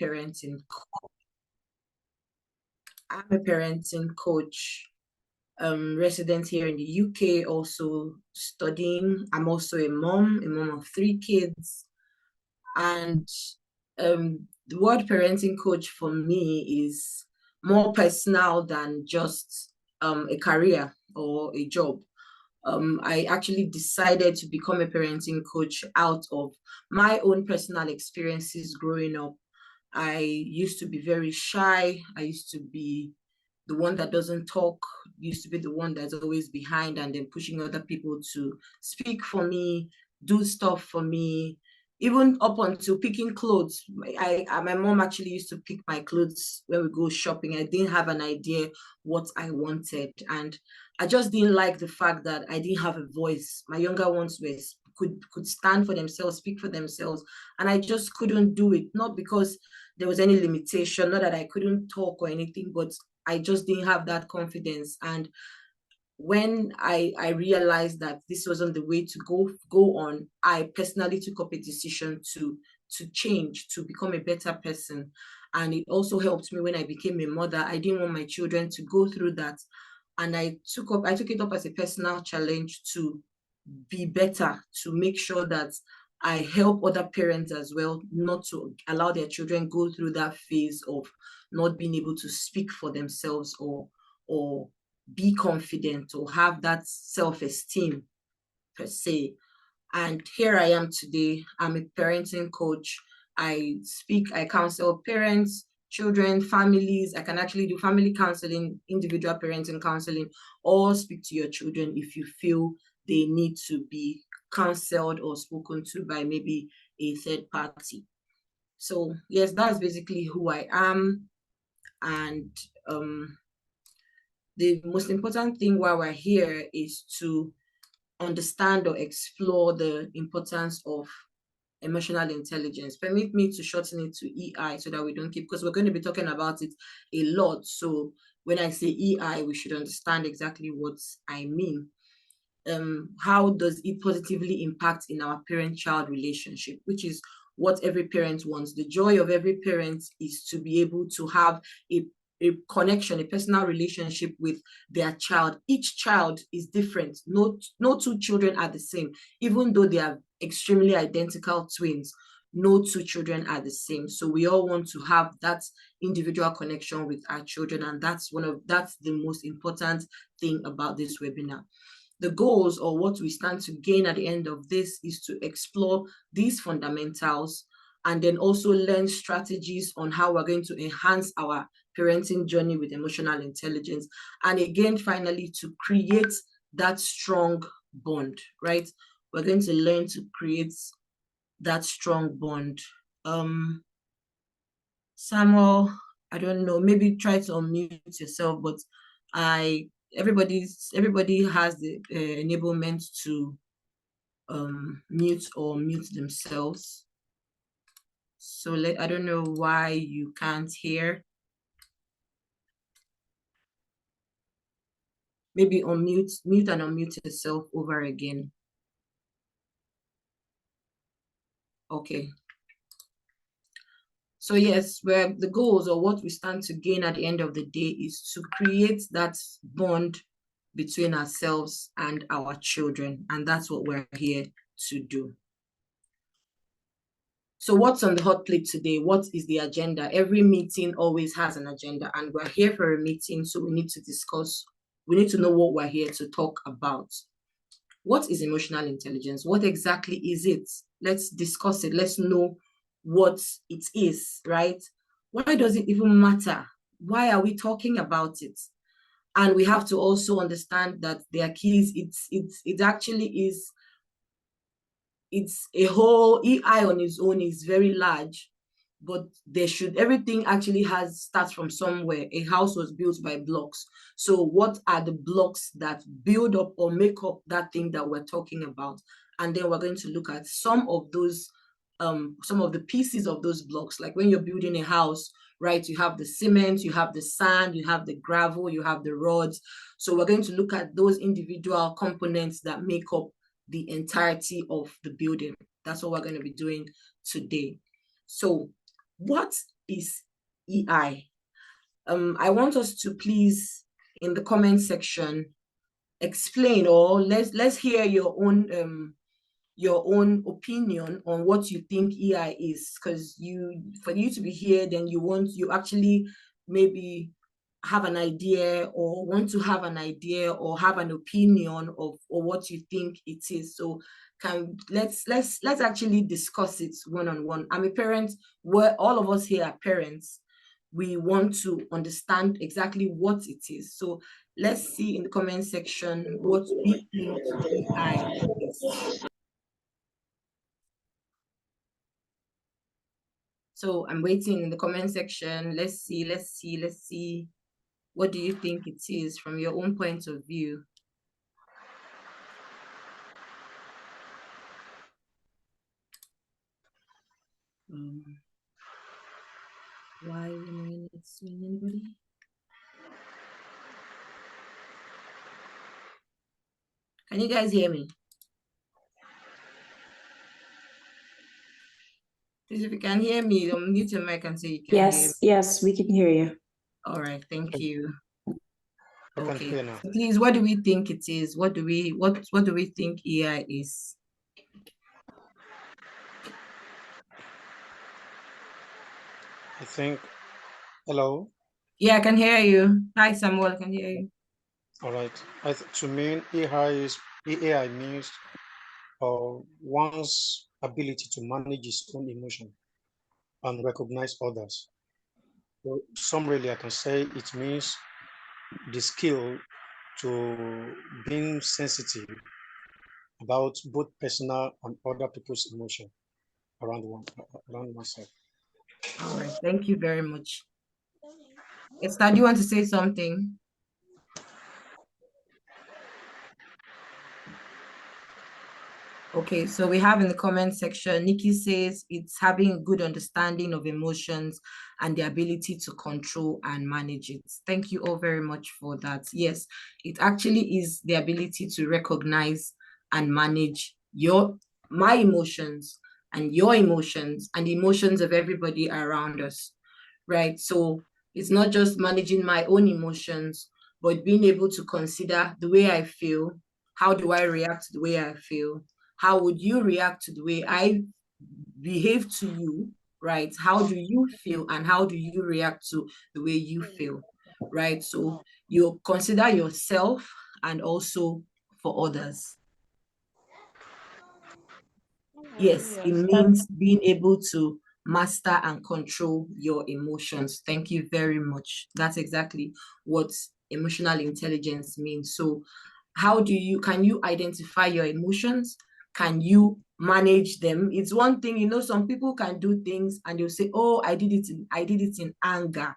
parenting. I'm a parenting coach, resident here in the UK, also studying. I'm also a mom of 3 kids. And the word parenting coach for me is more personal than just a career or a job. I actually decided to become a parenting coach out of my own personal experiences growing up. I used to be very shy. I used to be the one that doesn't talk, used to be the one that's always behind and then pushing other people to speak for me, do stuff for me, even up until picking clothes. My mom actually used to pick my clothes when we go shopping. I didn't have an idea what I wanted, and I just didn't like the fact that I didn't have a voice. My younger ones could stand for themselves, speak for themselves, and I just couldn't do it. Not because there was any limitation, not that I couldn't talk or anything, but I just didn't have that confidence. And when I realized that this wasn't the way to go on, I personally took up a decision to change, to become a better person. And it also helped me when I became a mother. I didn't want my children to go through that. And I took it up as a personal challenge to be better, to make sure that I help other parents as well, not to allow their children go through that phase of not being able to speak for themselves or be confident or have that self-esteem per se. And here I am today. I'm a parenting coach. I counsel parents, children, families. I can actually do family counseling, individual parenting counseling, or speak to your children if you feel they need to be counseled or spoken to by maybe a third party. So yes, that's basically who I am. And the most important thing while we're here is to understand or explore the importance of emotional intelligence. Permit me to shorten it to EI so that we don't keep, because we're going to be talking about it a lot. So when I say EI, we should understand exactly what I mean. How does it positively impact in our parent-child relationship, which is what every parent wants. The joy of every parent is to be able to have a connection, a personal relationship with their child. Each child is different. No two children are the same, even though they are extremely identical twins. No two children are the same. So we all want to have that individual connection with our children, and that's the most important thing about this webinar. The goals, or what we stand to gain at the end of this, is to explore these fundamentals and then also learn strategies on how we're going to enhance our parenting journey with emotional intelligence. And again, finally, to create that strong bond, right? We're going to learn to create that strong bond. Samuel, I don't know, maybe try to unmute yourself, but everybody has the enablement to mute or mute themselves. So I don't know why you can't hear. Maybe mute and unmute yourself over again. Okay. So yes, where the goals, or what we stand to gain at the end of the day, is to create that bond between ourselves and our children. And that's what we're here to do. So what's on the hot plate today? What is the agenda? Every meeting always has an agenda, and we're here for a meeting, so we need to discuss. We need to know what we're here to talk about. What is emotional intelligence? What exactly is it? Let's discuss it. Let's know what it is, right? Why does it even matter? Why are we talking about it? And we have to also understand that there are keys. It actually is. It's a whole EI on its own is very large, but everything actually starts from somewhere. A house was built by blocks. So what are the blocks that build up or make up that thing that we're talking about? And then we're going to look at some of the pieces of those blocks. Like when you're building a house, right? You have the cement, you have the sand, you have the gravel, you have the rods. So we're going to look at those individual components that make up the entirety of the building. That's what we're going to be doing today. So what is EI? I want us to please, in the comment section, explain, or let's hear your own opinion on what you think EI is, because for you to be here, then you actually maybe have an idea or want to have an idea or have an opinion of or what you think it is. So let's actually discuss it one-on-one. I'm a parent, where all of us here are parents. We want to understand exactly what it is. So let's see in the comment section what we think EI is. So I'm waiting in the comment section. Let's see. What do you think it is from your own point of view? Why am I not seeing anybody? Can you guys hear me? Please, if you can hear me, unmute your mic and say you can hear me. Yes, we can hear you. All right, thank you. Okay, so please, what do we think it is? What do we think EI is? I think, hello? Yeah, I can hear you. Hi, Samuel, I can hear you. All right. To me, EI means one's ability to manage his own emotion and recognize others. So summarily, I can say it means the skill to being sensitive about both personal and other people's emotion around oneself. All right, thank you very much. Esther, do you want to say something? Okay, so we have in the comment section, Nikki says it's having a good understanding of emotions and the ability to control and manage it. Thank you all very much for that. Yes, it actually is the ability to recognize and manage my emotions and your emotions and the emotions of everybody around us, right? So it's not just managing my own emotions, but being able to consider the way I feel. How do I react to the way I feel? How would you react to the way I behave to you, right? How do you feel and how do you react to the way you feel, right? So you consider yourself and also for others. Yes, it means being able to master and control your emotions. Thank you very much. That's exactly what emotional intelligence means. So can you identify your emotions? Can you manage them? It's one thing, some people can do things and they'll say, oh, I did it in anger.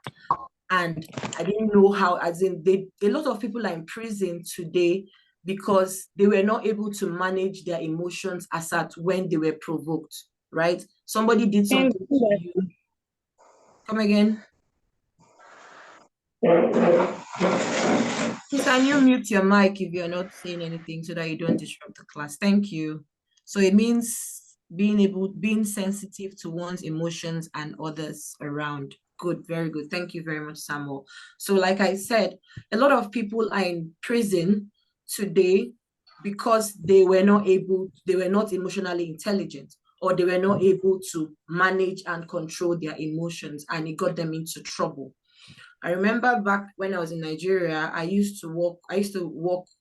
And I didn't know how, as in a lot of people are in prison today because they were not able to manage their emotions as at when they were provoked, right? Somebody did something to you. Come again. Please, can you mute your mic if you're not saying anything so that you don't disrupt the class? Thank you. So it means being sensitive to one's emotions and others around. Good, very good. Thank you very much, Samuel. So like I said, a lot of people are in prison today because they were not emotionally intelligent, or they were not able to manage and control their emotions, and it got them into trouble. I remember back when I was in Nigeria, I used to work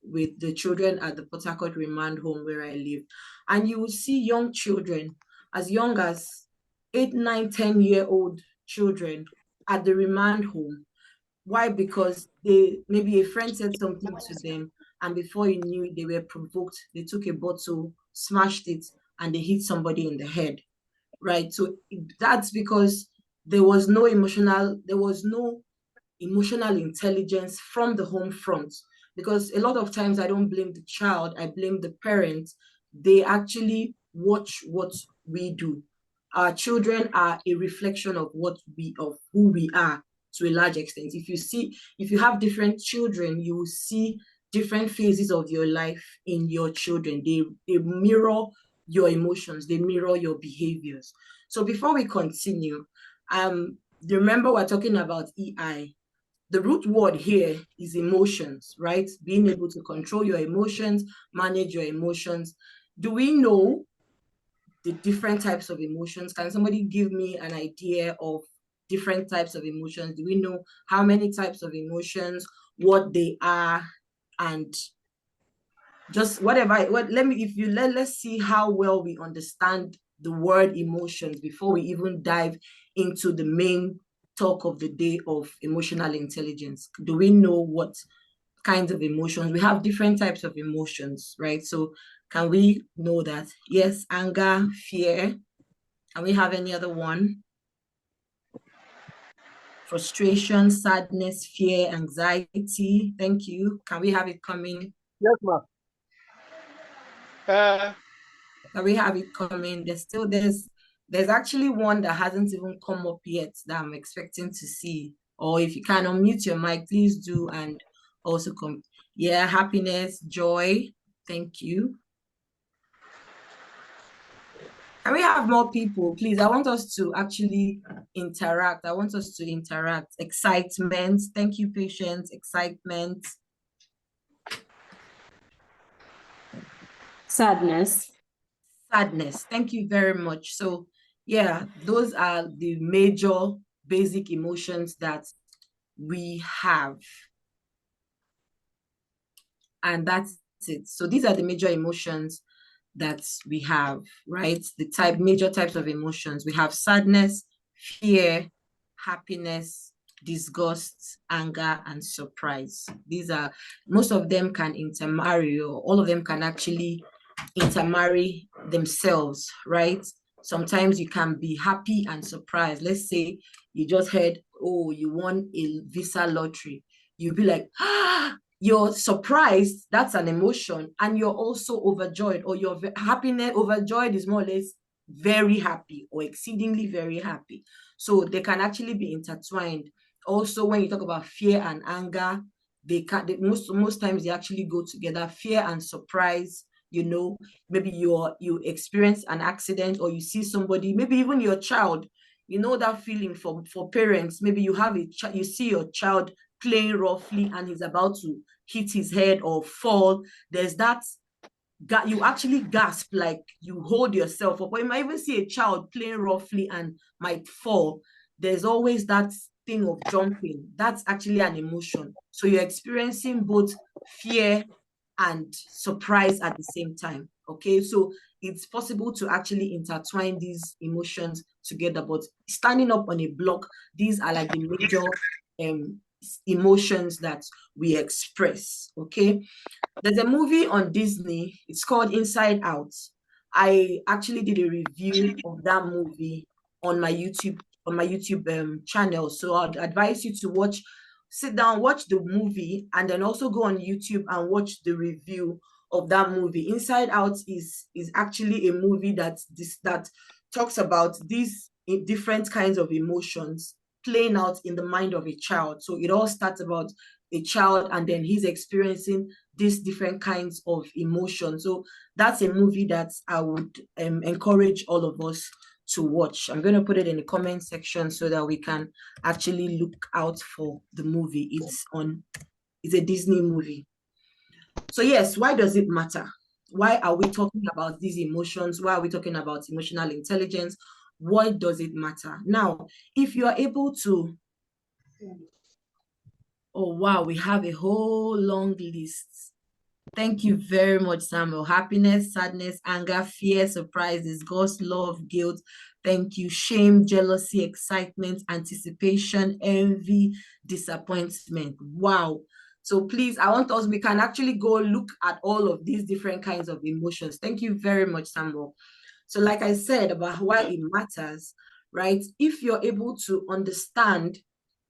with the children at the Port Harcourt remand home where I live. And you would see young children as young as 8, 9, 10-year-old children at the remand home. Why? Because maybe a friend said something to them, and before you knew it, they were provoked. They took a bottle, smashed it, and they hit somebody in the head. Right? So that's because there was no emotional intelligence from the home front. Because a lot of times I don't blame the child, I blame the parents. They actually watch what we do. Our children are a reflection of who we are to a large extent. If you have different children, you will see different phases of your life in your children. They mirror your emotions, they mirror your behaviors. So before we continue, remember we're talking about EI. The root word here is emotions, right? Being able to control your emotions, manage your emotions. Do we know the different types of emotions? Can somebody give me an idea of different types of emotions? Do we know how many types of emotions, what they are, and just whatever? Let's see how well we understand the word emotions before we even dive into the main talk of the day of emotional intelligence. Do we know what kinds of emotions? We have different types of emotions, right? So can we know that? Yes, anger, fear. Can we have any other one? Frustration, sadness, fear, anxiety. Thank you. Can we have it coming? Yes, ma'am. Can we have it coming? There's actually one that hasn't even come up yet that I'm expecting to see. Or if you can unmute your mic, please do, and also come. Yeah, happiness, joy. Thank you. Can we have more people, please? I want us to actually interact. I want us to interact. Excitement. Thank you, Patience. Excitement. Sadness. Sadness. Thank you very much. So, yeah, those are the major basic emotions that we have. And that's it. So these are the major emotions that we have, right? The major types of emotions. We have sadness, fear, happiness, disgust, anger, and surprise. These are, most of them can intermarry, or all of them can actually intermarry themselves, right? Sometimes you can be happy and surprised. Let's say you just heard, oh, you won a Visa lottery. You'll be like, ah, you're surprised, that's an emotion, and you're also overjoyed, or your happiness. Overjoyed is more or less very happy or exceedingly very happy. So they can actually be intertwined. Also, when you talk about fear and anger, most times they actually go together. Fear and surprise, maybe you experience an accident, or you see somebody, maybe even your child, that feeling for parents. Maybe you see your child playing roughly and he's about to hit his head or fall. There's that, you actually gasp, like you hold yourself up. Or you might even see a child playing roughly and might fall. There's always that thing of jumping. That's actually an emotion. So you're experiencing both fear and surprise at the same time. Okay, so it's possible to actually intertwine these emotions together. But standing up on a block, these are like the major emotions that we express. Okay, there's a movie on Disney. It's called Inside Out. I actually did a review of that movie on my YouTube channel. So I'd advise you to sit down, watch the movie, and then also go on YouTube and watch the review of that movie. Inside Out is actually a movie that talks about these different kinds of emotions playing out in the mind of a child. So it all starts about a child, and then he's experiencing these different kinds of emotions. So that's a movie that I would encourage all of us to watch. I'm going to put it in the comment section so that we can actually look out for the movie. It's a Disney movie. So yes, why does it matter? Why are we talking about these emotions? Why are we talking about emotional intelligence? Why does it matter? Now, if you are able to, oh wow, we have a whole long list. Thank you very much, Samuel. Happiness, sadness, anger, fear, surprise, disgust, love, guilt. Thank you. Shame, jealousy, excitement, anticipation, envy, disappointment. Wow. So please, we can actually go look at all of these different kinds of emotions. Thank you very much, Samuel. So like I said about why it matters, right? If you're able to understand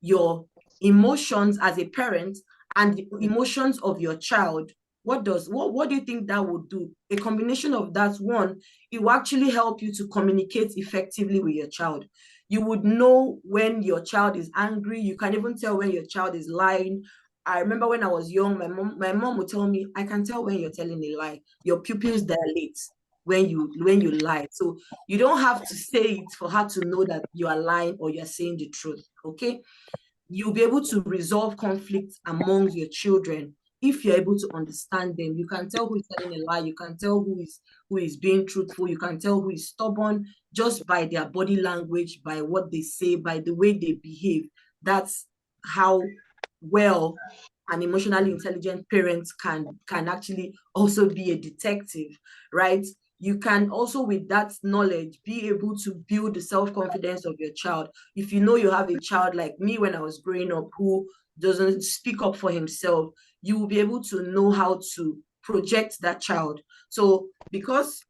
your emotions as a parent and the emotions of your child, what do you think that would do? A combination of that, one, it will actually help you to communicate effectively with your child. You would know when your child is angry. You can even tell when your child is lying. I remember when I was young, my mom would tell me, I can tell when you're telling a lie. Your pupils dilate. when you lie. So you don't have to say it for her to know that you are lying or you're saying the truth. Okay. You'll be able to resolve conflicts among your children if you're able to understand them. You can tell who is telling a lie, you can tell who is being truthful, you can tell who is stubborn just by their body language, by what they say, by the way they behave. That's how well an emotionally intelligent parent can actually also be a detective, right? You can also, with that knowledge, be able to build the self-confidence of your child. If you know you have a child like me when I was growing up who doesn't speak up for himself, you will be able to know how to project that child. So because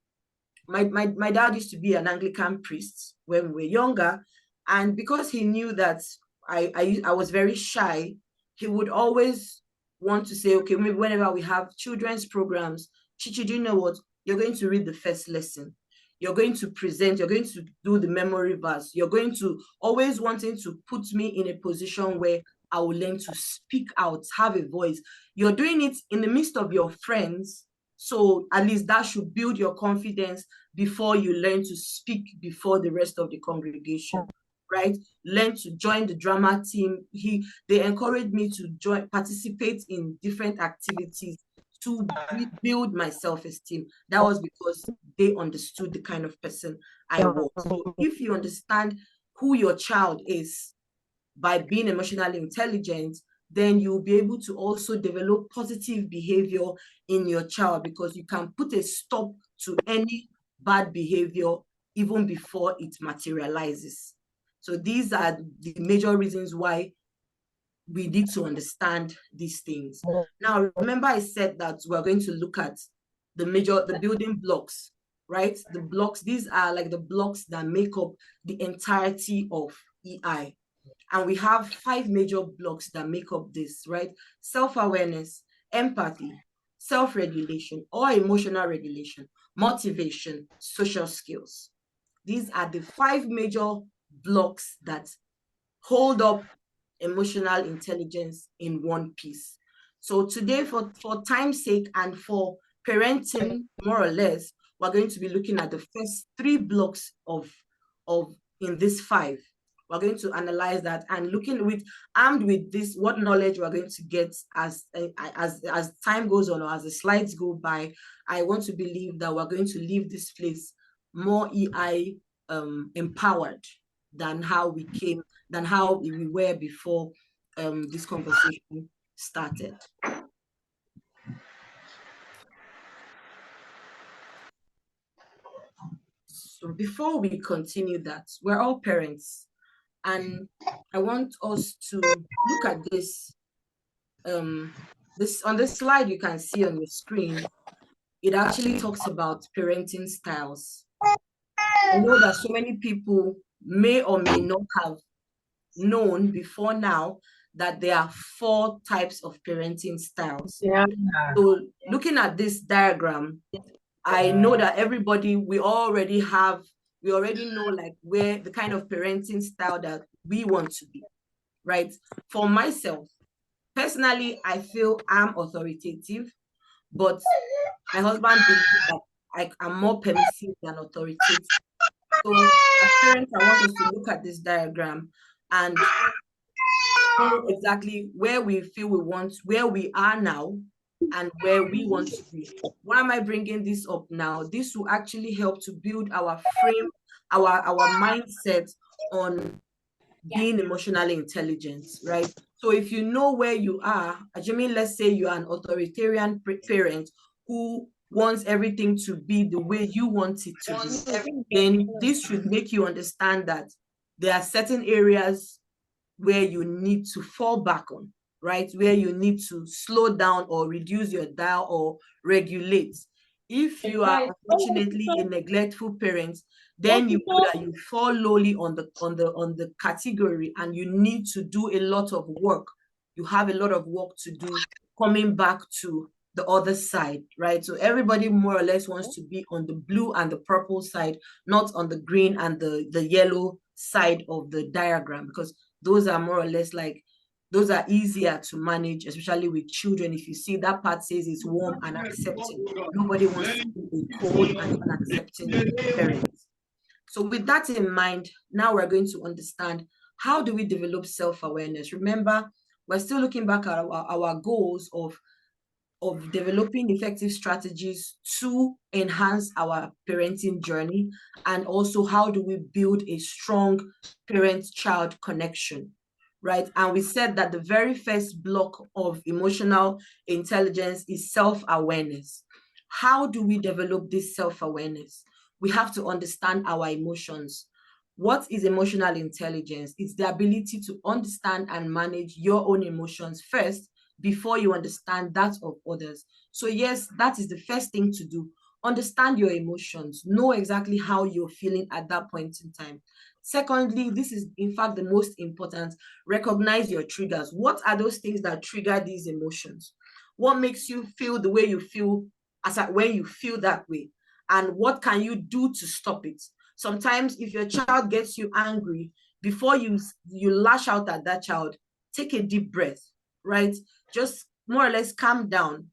my dad used to be an Anglican priest when we were younger, and because he knew that I was very shy, he would always want to say, okay, maybe whenever we have children's programs, Chichi, do you know what? You're going to read the first lesson. You're going to present, you're going to do the memory verse. You're going to always wanting to put me in a position where I will learn to speak out, have a voice. You're doing it in the midst of your friends. So at least that should build your confidence before you learn to speak before the rest of the congregation, right? Learn to join the drama team. They encouraged me to participate in different activities to build my self-esteem. That was because they understood the kind of person I was. So if you understand who your child is by being emotionally intelligent, then you'll be able to also develop positive behavior in your child, because you can put a stop to any bad behavior even before it materializes. So these are the major reasons why we need to understand these things. Now, remember I said that we're going to look at the building blocks, right? The blocks, these are like the blocks that make up the entirety of EI. And we have 5 major blocks that make up this, right? Self-awareness, empathy, self-regulation or emotional regulation, motivation, social skills. These are the 5 major blocks that hold up emotional intelligence in one piece. So today, for time's sake and for parenting, more or less, we're going to be looking at the first 3 blocks of in this 5. We're going to analyze that and armed with this, what knowledge we're going to get as time goes on or as the slides go by. I want to believe that we're going to leave this place more EI empowered than how we were before this conversation started. So before we continue that, we're all parents, and I want us to look at this. This on this slide you can see on your screen, it actually talks about parenting styles. I know that so many people may or may not have known before now that there are 4 types of parenting styles. Yeah. So looking at this diagram, I know that everybody, we already know like where the kind of parenting style that we want to be, right? For myself, personally, I feel I'm authoritative, but my husband believes that I'm more permissive than authoritative. So as parents, I want us to look at this diagram and know exactly where we feel where we are now and where we want to be. Why am I bringing this up now? This will actually help to build our frame, our mindset on being emotionally intelligent, right? So if you know where you are, assuming let's say you are an authoritarian parent who wants everything to be the way you want it to be, then this should make you understand that there are certain areas where you need to fall back on, right? Where you need to slow down or reduce your dial or regulate. If you are unfortunately a neglectful parent, then you know that you fall lowly on the category and you need to do a lot of work. You have a lot of work to do coming back to the other side, right? So everybody more or less wants to be on the blue and the purple side, not on the green and the yellow side of the diagram, because those are more or less like Those are easier to manage, especially with children. If you see that part says it's warm and accepting, nobody wants to be a cold and unaccepting parent. So with that in mind, now we're going to understand, how do we develop self-awareness? Remember, we're still looking back at our goals of developing effective strategies to enhance our parenting journey, and also how do we build a strong parent-child connection, right? And we said that the very first block of emotional intelligence is self-awareness. How do we develop this self-awareness? We have to understand our emotions. What is emotional intelligence? It's the ability to understand and manage your own emotions first before you understand that of others. So yes, that is the first thing to do. Understand your emotions. Know exactly how you're feeling at that point in time. Secondly, this is in fact the most important, recognize your triggers. What are those things that trigger these emotions? What makes you feel the way you feel when you feel that way? And what can you do to stop it? Sometimes if your child gets you angry, before you lash out at that child, take a deep breath, right? Just more or less calm down.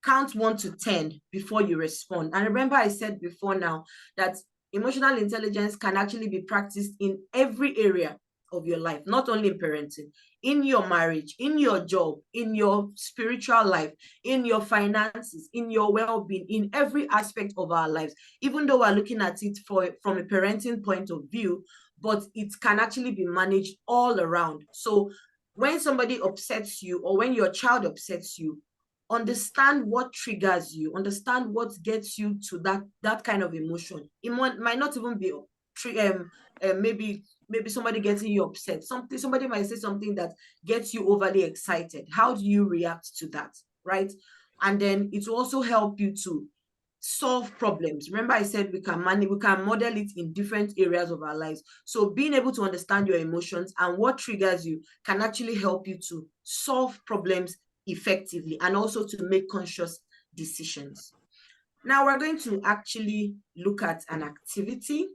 Count 1 to 10 before you respond. And remember, I said before now that emotional intelligence can actually be practiced in every area of your life, not only in parenting, in your marriage, in your job, in your spiritual life, in your finances, in your well-being, in every aspect of our lives. Even though we're looking at it from a parenting point of view, but it can actually be managed all around. So when somebody upsets you, or when your child upsets you, understand what triggers you, understand what gets you to that kind of emotion. It might not even be maybe somebody getting you upset. Somebody might say something that gets you overly excited. How do you react to that, right? And then it will also help you to solve problems. Remember, I said we can model it in different areas of our lives. So being able to understand your emotions and what triggers you can actually help you to solve problems effectively, and also to make conscious decisions. Now we're going to actually look at an activity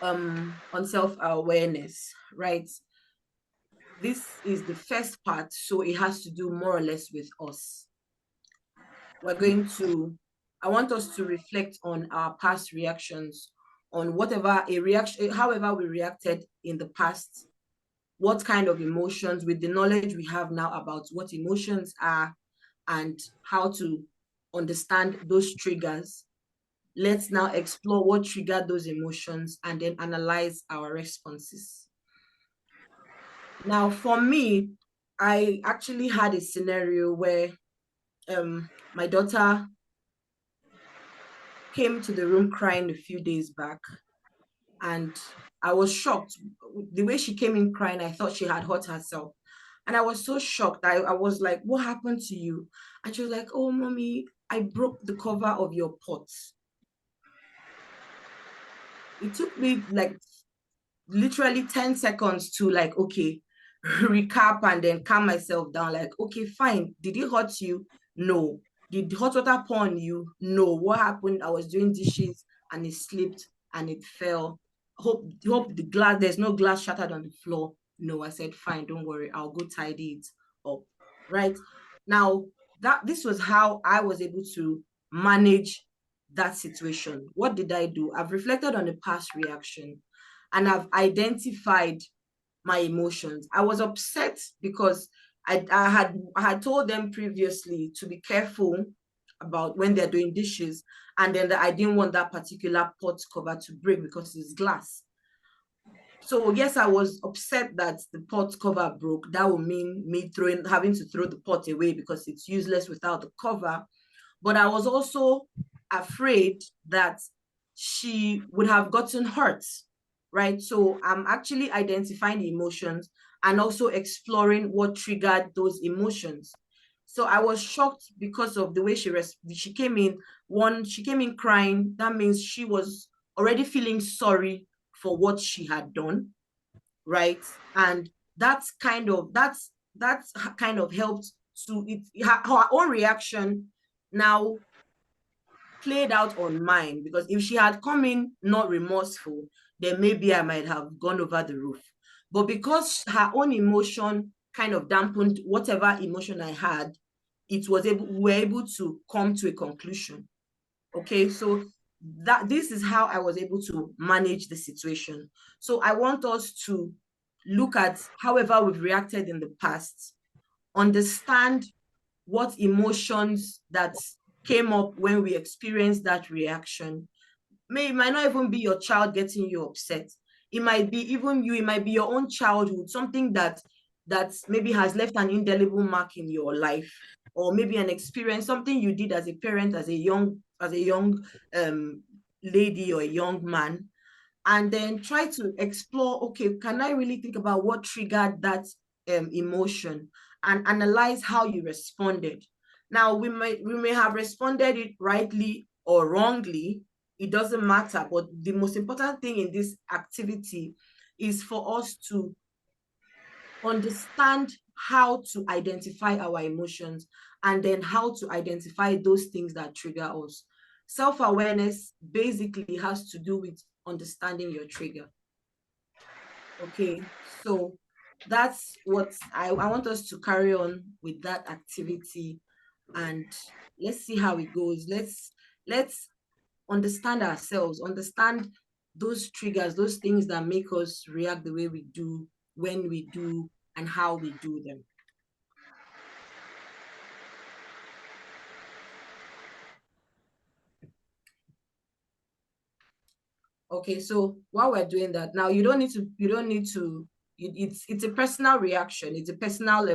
on self-awareness, right? This is the first part, so it has to do more or less with us. I want us to reflect on our past reactions, on however we reacted in the past, what kind of emotions, with the knowledge we have now about what emotions are and how to understand those triggers. Let's now explore what triggered those emotions and then analyze our responses. Now, for me, I actually had a scenario where my daughter came to the room crying a few days back, and I was shocked. The way she came in crying, I thought she had hurt herself. And I was so shocked. I was like, what happened to you? And she was like, oh, mommy, I broke the cover of your pot. It took me like literally 10 seconds to like, okay, recap and then calm myself down. Like, okay, fine. Did it hurt you? No. Did hot water pour on you? No. What happened? I was doing dishes and it slipped and it fell. Hope there's no glass shattered on the floor. No. I said, fine, don't worry, I'll go tidy it up. Right now, this was how I was able to manage that situation. What did I do? I've reflected on the past reaction and I've identified my emotions. I was upset because I had told them previously to be careful about when they're doing dishes, and then I didn't want that particular pot cover to break because it's glass. So yes, I was upset that the pot cover broke. That would mean me having to throw the pot away because it's useless without the cover. But I was also afraid that she would have gotten hurt, right? So I'm actually identifying the emotions and also exploring what triggered those emotions. So I was shocked because of the way she came in. She came in crying. That means she was already feeling sorry for what she had done, right? And that's kind of helped to her own reaction now played out on mine, because if she had come in not remorseful, then maybe I might have gone over the roof. But because her own emotion kind of dampened whatever emotion I had, we were able to come to a conclusion. Okay, so this is how I was able to manage the situation. So I want us to look at however we've reacted in the past, understand what emotions that came up when we experienced that reaction. It might not even be your child getting you upset. It might be even you, it might be your own childhood, something that maybe has left an indelible mark in your life, or maybe an experience, something you did as a parent, as a young lady or a young man, and then try to explore, okay, can I really think about what triggered that emotion, and analyze how you responded. Now, we may have responded it rightly or wrongly, it doesn't matter, but the most important thing in this activity is for us to understand how to identify our emotions, and then how to identify those things that trigger us. Self-awareness basically has to do with understanding your trigger. Okay, so that's what I want us to carry on with that activity, and let's see how it goes. Let's understand ourselves, understand those triggers, those things that make us react the way we do, when we do, and how we do them. Okay, so while we're doing that, now you don't need to, it's a personal reaction, it's a personal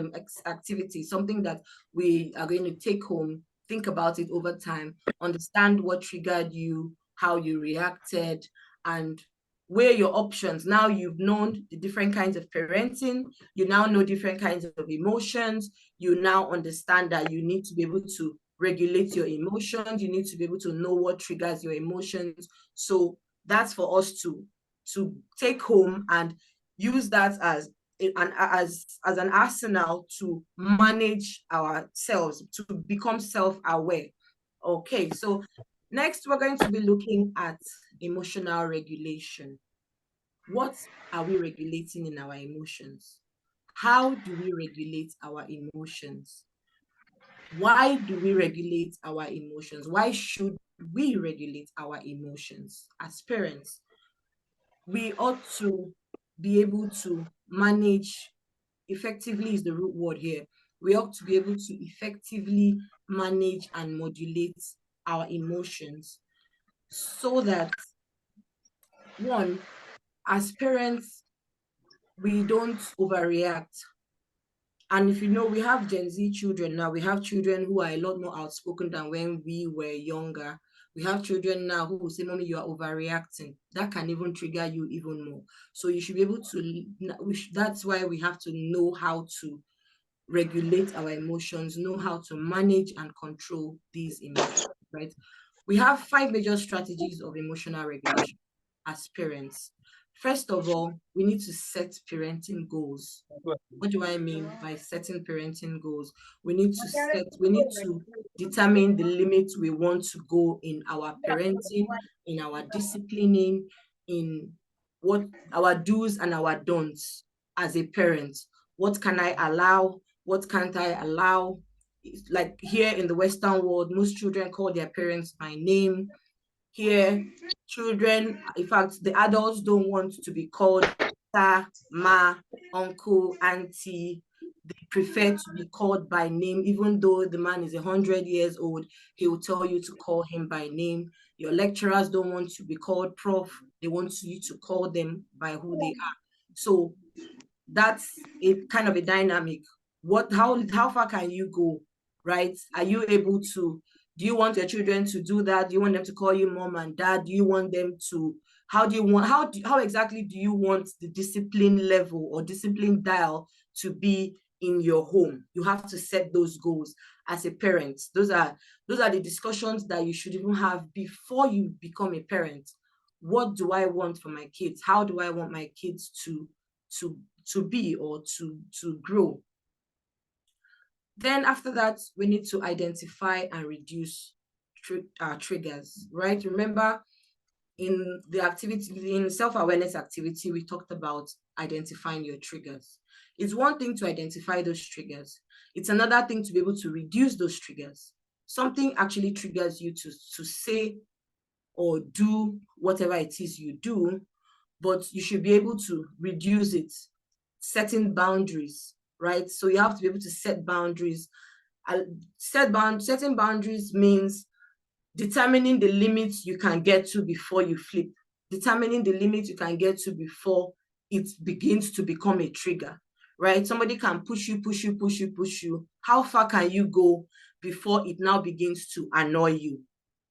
activity, something that we are going to take home, think about it over time, understand what triggered you, how you reacted, and weigh your options. Now you've known the different kinds of parenting, you now know different kinds of emotions, you now understand that you need to be able to regulate your emotions, you need to be able to know what triggers your emotions. So that's for us to take home and use that as an arsenal to manage ourselves, to become self-aware. Okay, so next we're going to be looking at emotional regulation. What are we regulating in our emotions? How do we regulate our emotions? Why do we regulate our emotions? Why should we regulate our emotions as parents? We ought to be able to manage effectively, is the root word here. We ought to be able to effectively manage and modulate our emotions, so that, one, as parents, we don't overreact. And if you know, we have Gen Z children now. We have children who are a lot more outspoken than when we were younger. We have children now who will say, "Mommy, you are overreacting." That can even trigger you even more. So you should be able to, that's why we have to know how to regulate our emotions, know how to manage and control these emotions, right? We have 5 major strategies of emotional regulation as parents. First of all, we need to set parenting goals. What do I mean by setting parenting goals? We need to determine the limits we want to go in our parenting, in our disciplining, in what our do's and our don'ts as a parent. What can I allow? What can't I allow? Like here in the Western world, most children call their parents by name. Here, children, in fact, the adults don't want to be called ta, ma, uncle, auntie. They prefer to be called by name, even though the man is 100 years old, he will tell you to call him by name. Your lecturers don't want to be called prof, they want you to call them by who they are. So that's a kind of a dynamic. How far can you go, right? Are you able to, do you want your children to do that? Do you want them to call you mom and dad? Do you want them to, how exactly do you want the discipline level or discipline dial to be in your home? You have to set those goals as a parent. Those are the discussions that you should even have before you become a parent. What do I want for my kids? How do I want my kids to be or to grow? Then after that, we need to identify and reduce triggers, right? Remember, in the activity, in self-awareness activity, we talked about identifying your triggers. It's one thing to identify those triggers. It's another thing to be able to reduce those triggers. Something actually triggers you to say or do whatever it is you do, but you should be able to reduce it, setting boundaries, right? So you have to be able to set boundaries. Setting boundaries means determining the limits you can get to before you flip, determining the limits you can get to before it begins to become a trigger, right? Somebody can push you. How far can you go before it now begins to annoy you,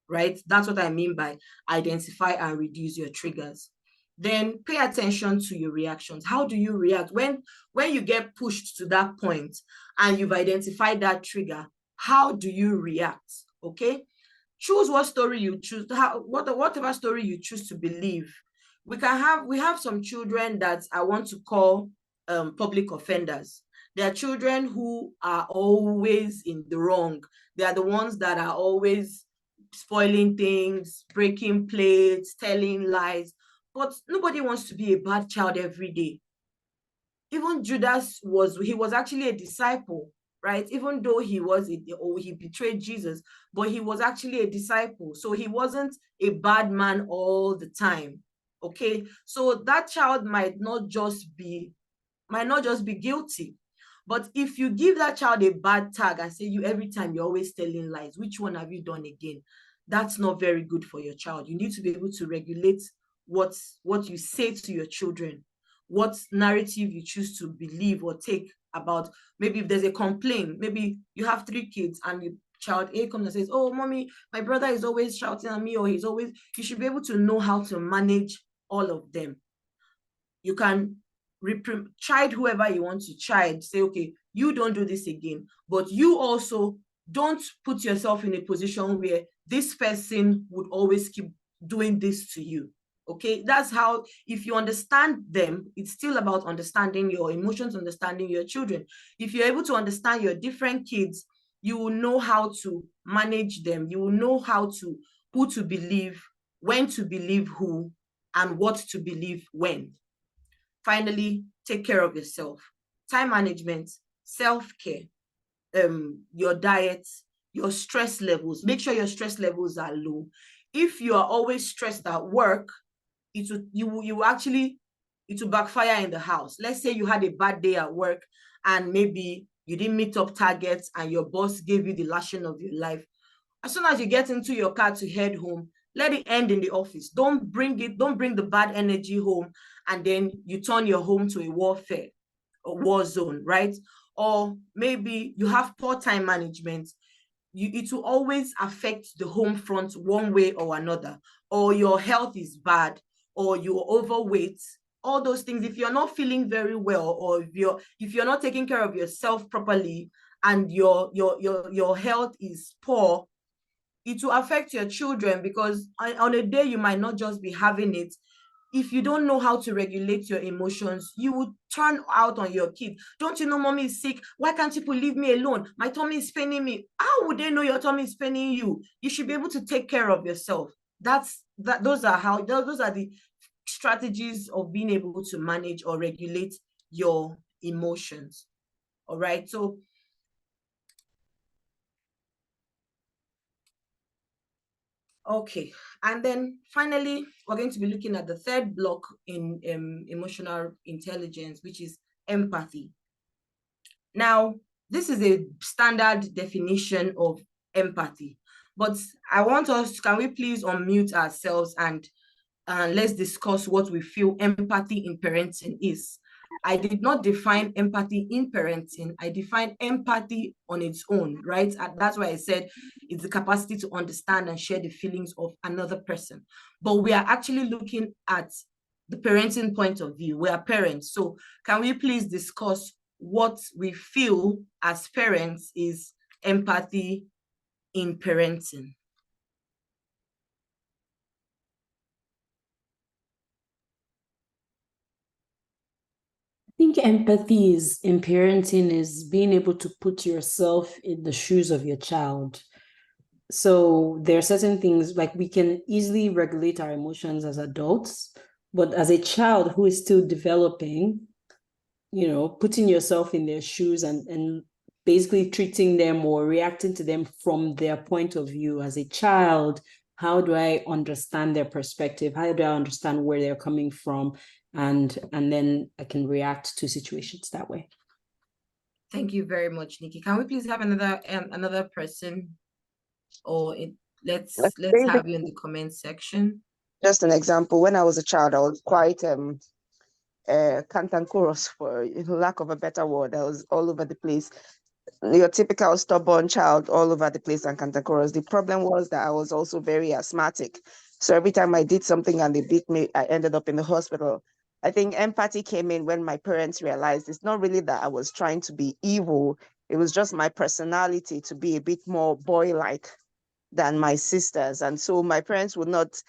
right? That's what I mean by identify and reduce your triggers. Then pay attention to your reactions. How do you react when you get pushed to that point and you've identified that trigger? How do you react? Okay, choose what story you choose, whatever story you choose to believe. We have some children that I want to call public offenders. They are children who are always in the wrong. They are the ones that are always spoiling things, breaking plates, telling lies. But nobody wants to be a bad child every day. Even Judas was actually a disciple, right? Even though he betrayed Jesus, but he was actually a disciple. So he wasn't a bad man all the time. Okay, so that child might not just be guilty. But if you give that child a bad tag and say, you every time you're always telling lies, which one have you done again? That's not very good for your child. You need to be able to regulate what you say to your children, what narrative you choose to believe or take about. Maybe if there's a complaint, maybe you have 3 kids and your child A comes and says, oh, mommy, my brother is always shouting at me, or you should be able to know how to manage all of them. You can chide whoever you want to chide, say, okay, you don't do this again, but you also don't put yourself in a position where this person would always keep doing this to you. Okay, that's how, if you understand them, it's still about understanding your emotions, understanding your children. If you're able to understand your different kids, you will know how to manage them. You will know who to believe, when to believe who, and what to believe when. Finally, take care of yourself. Time management, self-care, your diet, your stress levels. Make sure your stress levels are low. If you are always stressed at work, it will backfire in the house. Let's say you had a bad day at work and maybe you didn't meet up targets and your boss gave you the lashing of your life. As soon as you get into your car to head home, let it end in the office. Don't bring the bad energy home and then you turn your home to a warfare or war zone, right? Or maybe you have poor time management. It will always affect the home front one way or another. Or your health is bad, or you're overweight. All those things, if you're not feeling very well, or if you're not taking care of yourself properly and your health is poor, it will affect your children, because on a day you might not just be having it. If you don't know how to regulate your emotions, you would turn out on your kid. Don't you know mommy is sick? Why can't you leave me alone? My tummy is paining me. How would they know your tummy is paining you? You should be able to take care of yourself. Those are the strategies of being able to manage or regulate your emotions. All right. So okay, and then finally, we're going to be looking at the third block in emotional intelligence, which is empathy. Now, this is a standard definition of empathy, but can we please unmute ourselves and let's discuss what we feel empathy in parenting is. I did not define empathy in parenting. I defined empathy on its own, right? And that's why I said it's the capacity to understand and share the feelings of another person. But we are actually looking at the parenting point of view. We are parents. So can we please discuss what we feel as parents is empathy in parenting? I think empathy in parenting is being able to put yourself in the shoes of your child. So there are certain things, like we can easily regulate our emotions as adults, But as a child who is still developing, putting yourself in their shoes and basically treating them or reacting to them from their point of view as a child, how do I understand their perspective? How do I understand where they're coming from? And then I can react to situations that way. Thank you very much, Nikki. Can we please have another person, or let's have you in the comment section? Just an example. When I was a child, I was quite cantankerous, for lack of a better word. I was all over the place. Your typical stubborn child, all over the place and cantankerous. The problem was that I was also very asthmatic. So every time I did something and they beat me, I ended up in the hospital. I think empathy came in when my parents realized it's not really that I was trying to be evil. It was just my personality to be a bit more boy-like than my sisters. And so my parents would not,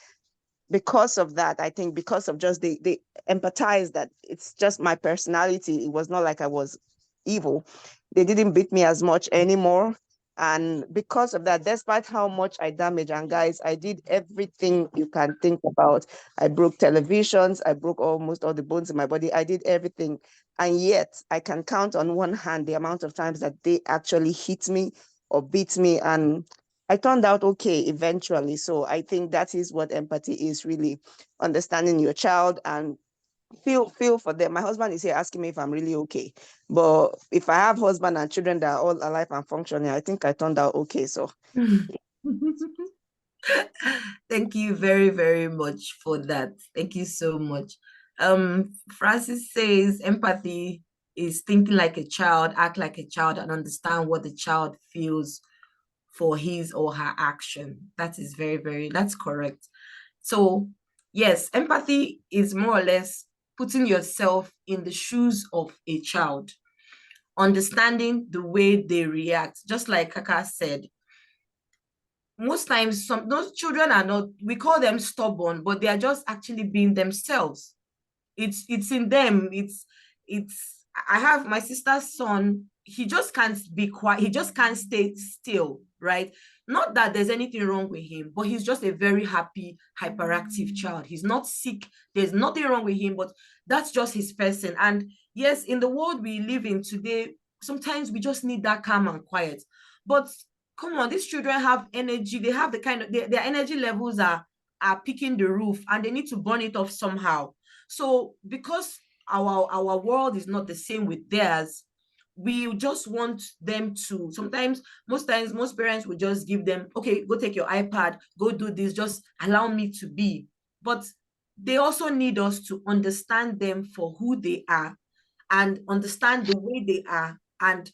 because of that, I think because of just they empathize that it's just my personality. It was not like I was evil. They didn't beat me as much anymore. And because of that, despite how much I damaged, and guys, I did everything you can think about. I broke televisions, I broke almost all the bones in my body. I did everything. And yet I can count on one hand the amount of times that they actually hit me or beat me. And I turned out okay eventually. So I think that is what empathy is, really understanding your child and feel for them. My husband is here asking me if I'm really okay. But if I have husband and children that are all alive and functioning, I think I turned out okay. So thank you very, very much for that. Thank you so much. Francis says empathy is thinking like a child, act like a child, and understand what the child feels for his or her action. That is that's correct. So yes, empathy is more or less putting yourself in the shoes of a child, understanding the way they react. Just like Kaka said, most times those children are not, we call them stubborn, but they are just actually being themselves. It's in them. I have my sister's son, he just can't be quiet, he just can't stay still, right? Not that there's anything wrong with him, but he's just a very happy, hyperactive child. He's not sick, there's nothing wrong with him, but that's just his person. And yes, in the world we live in today, sometimes we just need that calm and quiet. But come on, these children have energy, they have the kind of, their energy levels are picking the roof, and they need to burn it off somehow. So because our world is not the same with theirs, we just want them to, most times, most parents would just give them, okay, go take your iPad, go do this, just allow me to be. But they also need us to understand them for who they are and understand the way they are and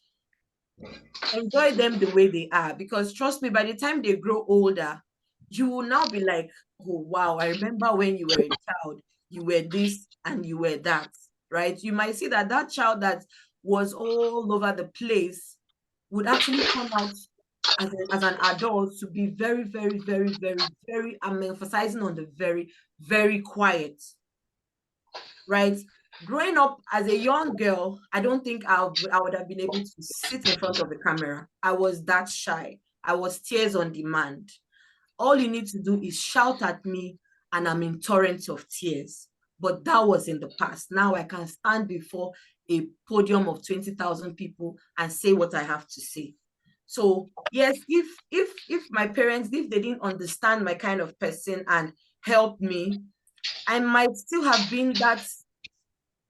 enjoy them the way they are. Because trust me, by the time they grow older, you will now be like, oh wow, I remember when you were a child, you were this and you were that, right? You might see that that child that was all over the place would actually come out as an adult to be very, very, very, very, very, I'm emphasizing on the very, very quiet, right? Growing up as a young girl, I don't think I would have been able to sit in front of the camera. I was that shy. I was tears on demand. All you need to do is shout at me and I'm in torrents of tears. But that was in the past. Now I can stand before a podium of 20,000 people and say what I have to say. So yes, if my parents, if they didn't understand my kind of person and help me, I might still have been that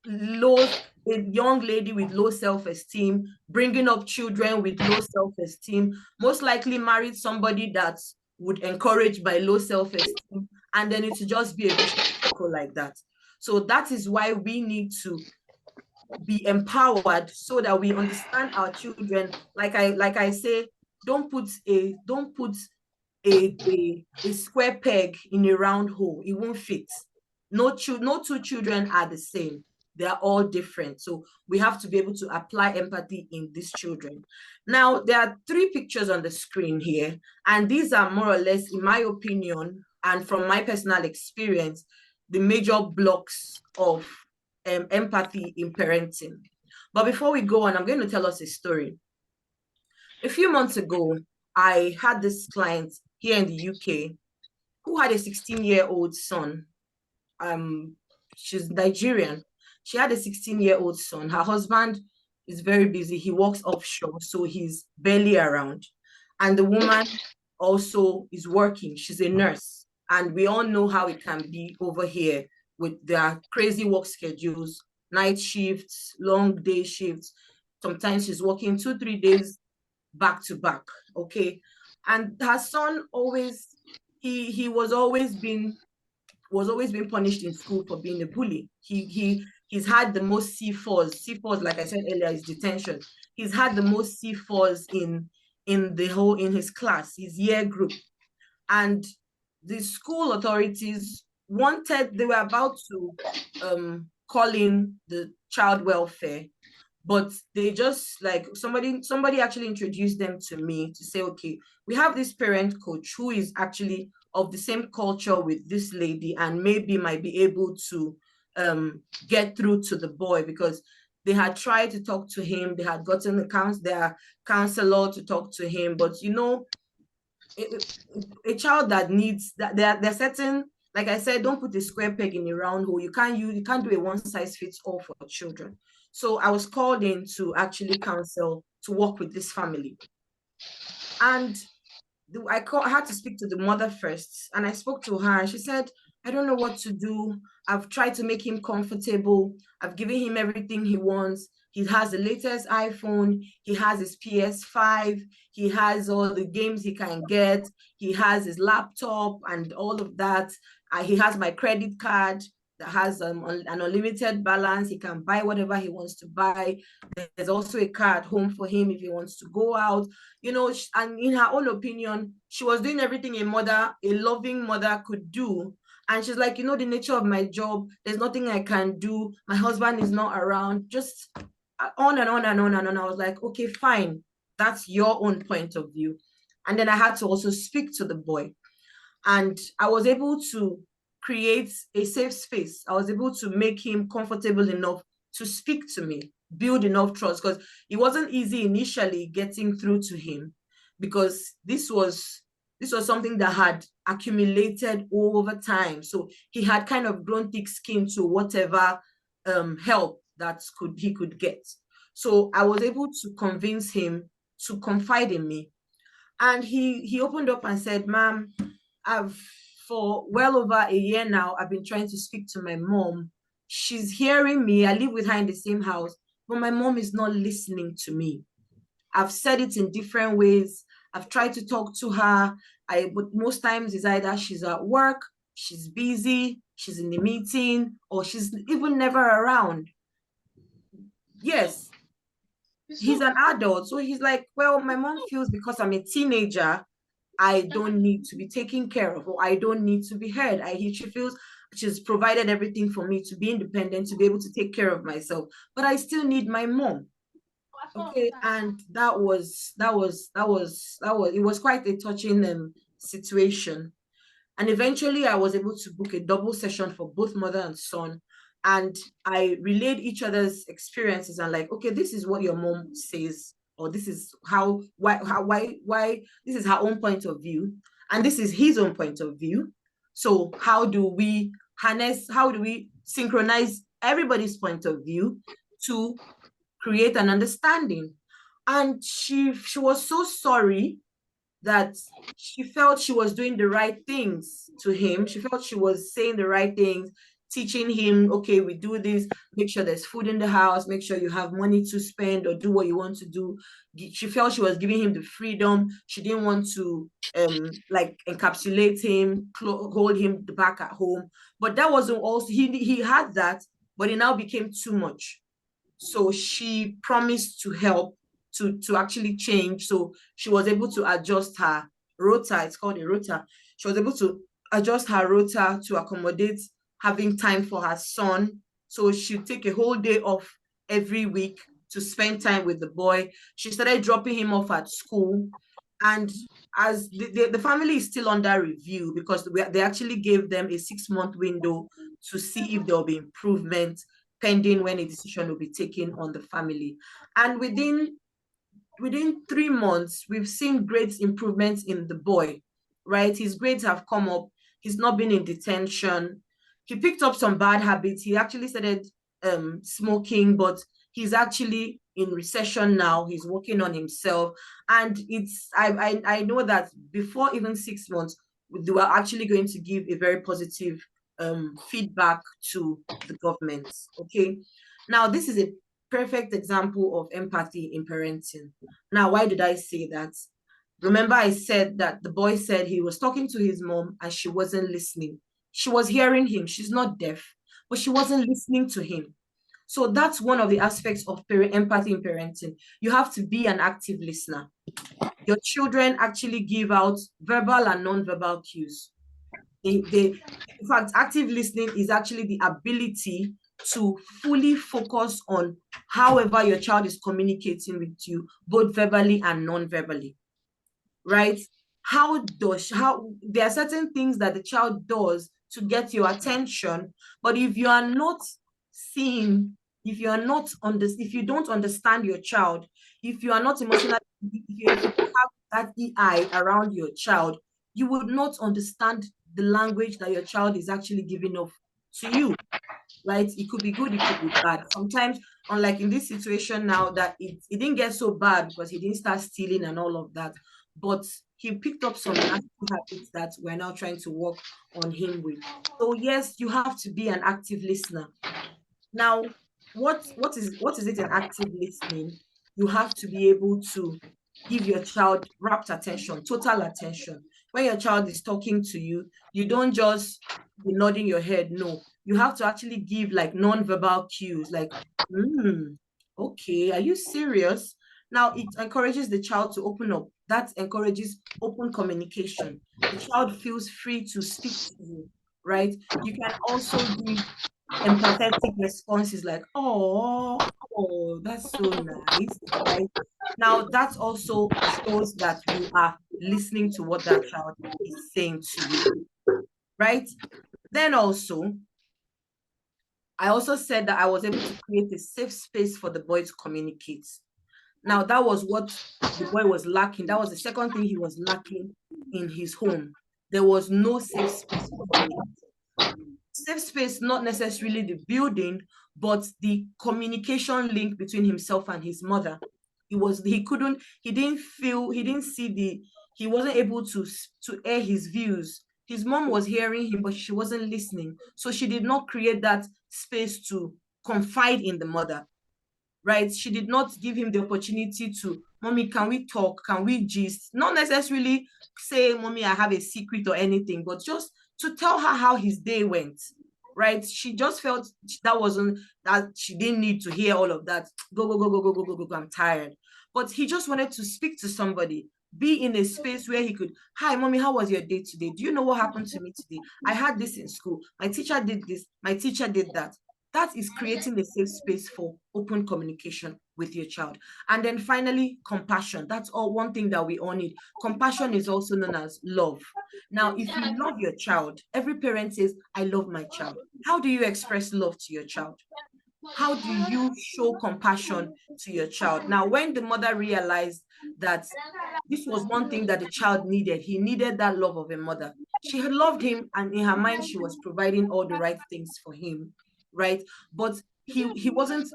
a young lady with low self-esteem, bringing up children with low self-esteem, most likely married somebody that would encourage my low self-esteem, and then it would just be a vicious cycle like that. So that is why we need to be empowered so that we understand our children. Like I say, don't put a square peg in a round hole. It won't fit. No two children are the same. They are all different. So we have to be able to apply empathy in these children. Now, there are 3 pictures on the screen here, and these are more or less, in my opinion, and from my personal experience, the major blocks of empathy in parenting. But before we go on, I'm going to tell us a story. A few months ago, I had this client here in the UK who had a 16-year-old son. she's Nigerian. She had a 16-year-old son. Her husband is very busy. He works offshore, so he's barely around. And the woman also is working. She's a nurse. And we all know how it can be over here with their crazy work schedules, night shifts, long day shifts. Sometimes she's working 2-3 days back to back. Okay. And her son always, he was always being punished in school for being a bully. He's had the most C4s. C4s, like I said earlier, is detention. He's had the most C4s in his class, his year group. And the school authorities they were about to call in the child welfare, but they just like somebody actually introduced them to me to say, okay, we have this parent coach who is actually of the same culture with this lady and maybe might be able to get through to the boy, because they had tried to talk to him. They had gotten their counselor to talk to him, but you know, a child that needs that, there are certain, like I said, don't put a square peg in a round hole. You can't do a one size fits all for children. So I was called in to actually counsel, to work with this family. And I had to speak to the mother first, and I spoke to her, and she said, I don't know what to do. I've tried to make him comfortable. I've given him everything he wants. He has the latest iPhone. He has his PS5. He has all the games he can get. He has his laptop and all of that. He has my credit card that has an unlimited balance. He can buy whatever he wants to buy. There's also a car at home for him if he wants to go out. You know, and in her own opinion, she was doing everything a loving mother could do. And she's like, you know, the nature of my job, there's nothing I can do. My husband is not around. Just on and on and on and on. I was like, okay, fine. That's your own point of view. And then I had to also speak to the boy. And I was able to create a safe space. I was able to make him comfortable enough to speak to me, build enough trust, because it wasn't easy initially getting through to him, because this was something that had accumulated over time. So he had kind of grown thick skin to whatever help that he could get. So I was able to convince him to confide in me. And he opened up and said, Ma'am, for well over a year now, I've been trying to speak to my mom. She's hearing me. I live with her in the same house, but my mom is not listening to me. I've said it in different ways. I've tried to talk to her. But most times it's either she's at work, she's busy, she's in the meeting, or she's even never around. Yes, he's an adult. So he's like, well, my mom feels because I'm a teenager, I don't need to be taken care of, or I don't need to be heard. She feels she's provided everything for me to be independent, to be able to take care of myself, but I still need my mom. Okay, and it was quite a touching situation. And eventually I was able to book a double session for both mother and son. And I relayed each other's experiences and like, okay, this is what your mom says, or this is why this is her own point of view, and this is his own point of view. So how do we synchronize everybody's point of view to create an understanding? And she was so sorry that she felt she was doing the right things to him. She felt she was saying the right things, teaching him, okay, we do this, make sure there's food in the house, make sure you have money to spend or do what you want to do. She felt she was giving him the freedom. She didn't want to like encapsulate him, hold him back at home. But that wasn't also, he had that, but it now became too much. So she promised to help to actually change. So she was able to adjust her rota. It's called a rota. She was able to adjust her rota to accommodate having time for her son. So she'd take a whole day off every week to spend time with the boy. She started dropping him off at school. And as the family is still under review, because they actually gave them a 6-month window to see if there will be improvement, pending when a decision will be taken on the family. And within 3 months, we've seen great improvements in the boy, right? His grades have come up. He's not been in detention. he picked up some bad habits. He actually started smoking, but he's actually in recession now. He's working on himself. And I know that before even 6 months, they were actually going to give a very positive feedback to the government. Okay. Now, this is a perfect example of empathy in parenting. Now, why did I say that? Remember, I said that the boy said he was talking to his mom and she wasn't listening. She was hearing him. She's not deaf, but she wasn't listening to him. So that's one of the aspects of empathy in parenting. You have to be an active listener. Your children actually give out verbal and non-verbal cues. In fact, active listening is actually the ability to fully focus on however your child is communicating with you, both verbally and non-verbally, right? How there are certain things that the child does to get your attention, but if you are not seeing, if you don't understand your child, if you are not emotionally, if you don't have that EI around your child, you would not understand the language that your child is actually giving off to you, right? It could be good, it could be bad. Sometimes, unlike in this situation now, that it didn't get so bad because he didn't start stealing and all of that, but he picked up some nasty habits that we're now trying to work on him with. So yes, you have to be an active listener. Now, what is it in active listening? You have to be able to give your child rapt attention, total attention. When your child is talking to you, you don't just be nodding your head. No, you have to actually give like non-verbal cues, like, okay, are you serious? Now, it encourages the child to open up. That encourages open communication. The child feels free to speak to you, right? You can also give empathetic responses like, oh, that's so nice, right? Now, that also shows that you are listening to what that child is saying to you, right? Then also, I also said that I was able to create a safe space for the boy to communicate. Now, that was what the boy was lacking. That was the second thing he was lacking in his home. There was no safe space for communication. Safe space, not necessarily the building, but the communication link between himself and his mother. He wasn't able to air his views. His mom was hearing him, but she wasn't listening. So she did not create that space to confide in the mother, right? She did not give him the opportunity to, mommy, can we talk? Can we gist? Not necessarily say, mommy, I have a secret or anything, but just to tell her how his day went, right? She just felt that she didn't need to hear all of that. Go, I'm tired. But he just wanted to speak to somebody, be in a space where he could, hi, mommy, how was your day today? Do you know what happened to me today? I had this in school. My teacher did this. My teacher did that. That is creating a safe space for open communication with your child. And then finally, compassion. That's all one thing that we all need. Compassion is also known as love. Now, if you love your child, every parent says, I love my child. How do you express love to your child? How do you show compassion to your child? Now, when the mother realized that this was one thing that the child needed, he needed that love of a mother. She had loved him, and in her mind, she was providing all the right things for him, right? But he wasn't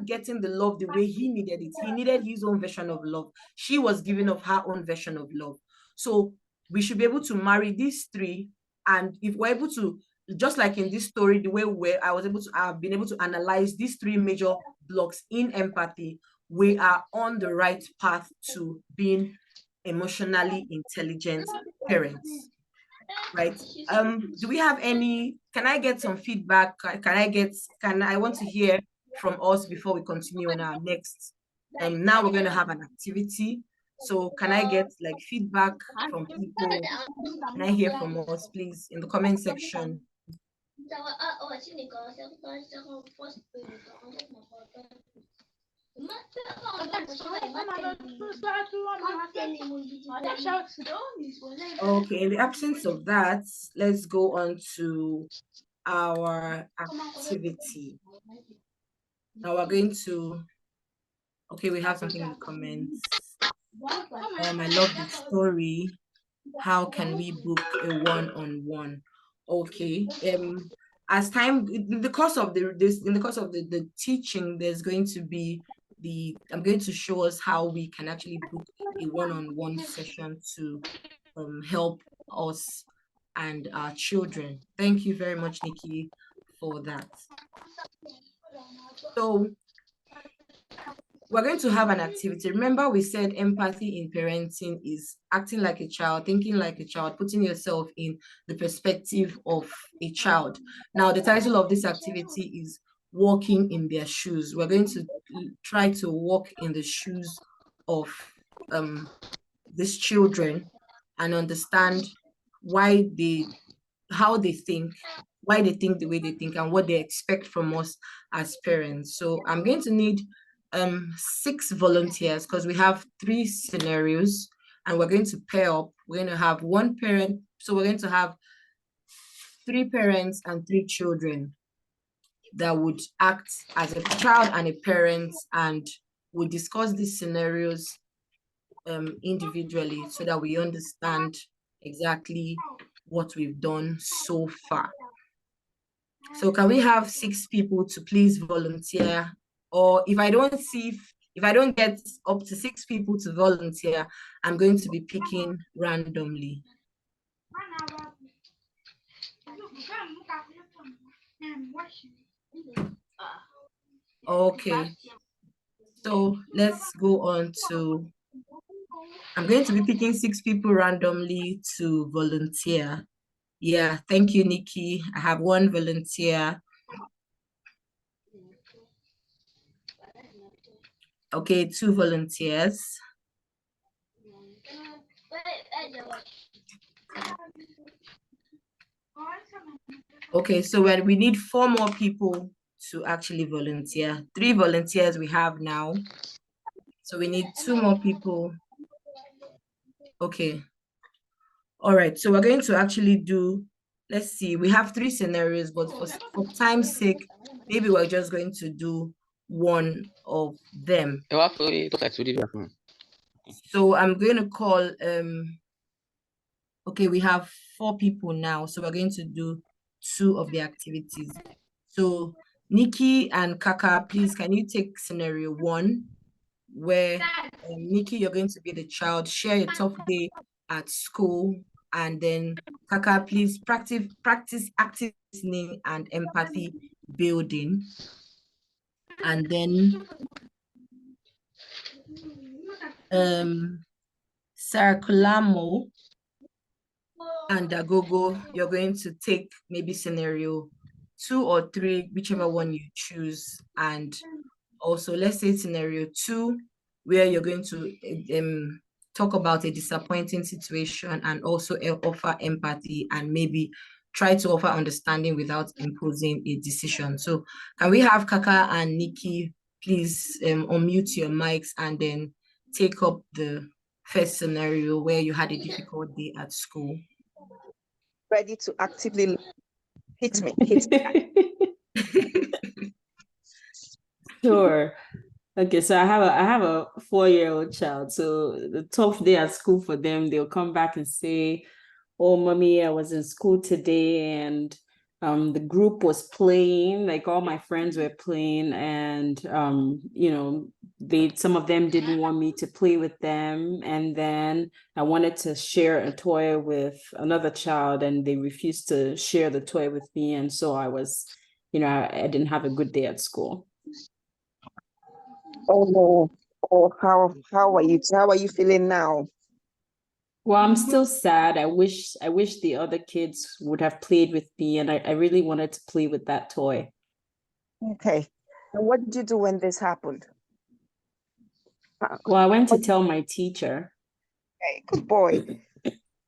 getting the love the way he needed it. He needed his own version of love. She was giving of her own version of love. So we should be able to marry these three, and if we're able to, just like in this story, the way I've been able to analyze these three major blocks in empathy, we are on the right path to being emotionally intelligent parents, right? Do we have can I get some feedback? I want to hear from us before we continue on our next, now we're going to have an activity. So can I get like feedback from people? Can I hear from us, please, in the comment section? Okay, in the absence of that, let's go on to our activity. Now we're going to, okay, we have something in the comments. I love the story. How can we book a one-on-one? Okay. As time in the course of the teaching, there's going to be I'm going to show us how we can actually book a one-on-one session to help us and our children. Thank you very much, Nikki, for that. So we're going to have an activity. Remember, we said empathy in parenting is acting like a child, thinking like a child, putting yourself in the perspective of a child. Now, the title of this activity is walking in their shoes. We're going to try to walk in the shoes of these children and understand how they think, why they think the way they think, and what they expect from us as parents. So I'm going to need 6 volunteers because we have 3 scenarios and we're going to pair up. We're going to have 1 parent. So we're going to have 3 parents and 3 children that would act as a child and a parent, and we'll discuss these scenarios individually so that we understand exactly what we've done so far. So can we have 6 people to please volunteer? Or if I don't get up to 6 people to volunteer, I'm going to be picking randomly. Okay. So let's go on to, I'm going to be picking 6 people randomly to volunteer. Yeah, thank you, Nikki. I have 1 volunteer. Okay, 2 volunteers. Okay, so we need 4 more people to actually volunteer. 3 volunteers we have now. So we need 2 more people. Okay. All right, so we're going to actually do, let's see, we have 3 scenarios, but for time's sake, maybe we're just going to do 1 of them. So I'm going to call, okay, we have 4 people now, so we're going to do 2 of the activities. So Nikki and Kaka, please, can you take scenario 1, where Nikki, you're going to be the child, share a tough day at school, and then Kaka, please practice active listening and empathy building. And then Sarah Kulamo and Dagogo, you're going to take maybe scenario 2 or 3, whichever one you choose. And also, let's say scenario 2, where you're going to talk about a disappointing situation and also offer empathy and maybe try to offer understanding without imposing a decision. So can we have Kaka and Nikki please unmute your mics and then take up the first scenario where you had a difficult day at school? Ready to actively hit me. Sure. Okay, so I have a 4-year-old child. So the tough day at school for them, they'll come back and say, "Oh, mommy, I was in school today and the group was playing, like all my friends were playing, and some of them didn't want me to play with them, and then I wanted to share a toy with another child and they refused to share the toy with me, and so I was, I didn't have a good day at school." Oh no. Oh, how are you feeling now? Well, I'm still sad. I wish the other kids would have played with me, and I really wanted to play with that toy. Okay. And what did you do when this happened? Well, I went to tell my teacher. Okay, good boy.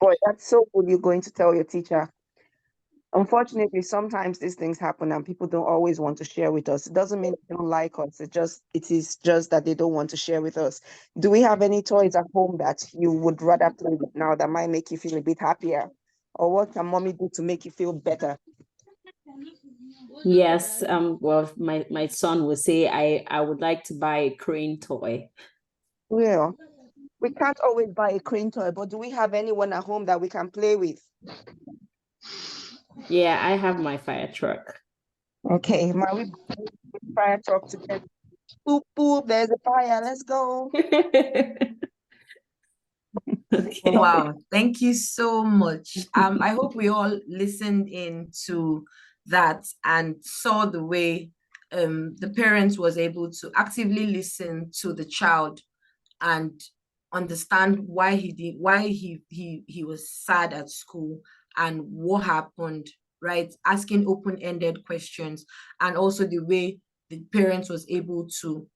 Boy, that's so good you're going to tell your teacher. Unfortunately, sometimes these things happen and people don't always want to share with us. It doesn't mean they don't like us. It is just that they don't want to share with us. Do we have any toys at home that you would rather play with now that might make you feel a bit happier? Or what can mommy do to make you feel better? Yes, well, my son will say I would like to buy a crane toy. Yeah. We can't always buy a crane toy, but do we have anyone at home that we can play with? Yeah, I have my fire truck. Okay, my we fire truck together. Boop boop, there's a fire. Let's go. Okay. Wow, thank you so much. I hope we all listened in to that and saw the way the parent was able to actively listen to the child and understand why he was sad at school and what happened, right? Asking open-ended questions, and also the way the parent was able to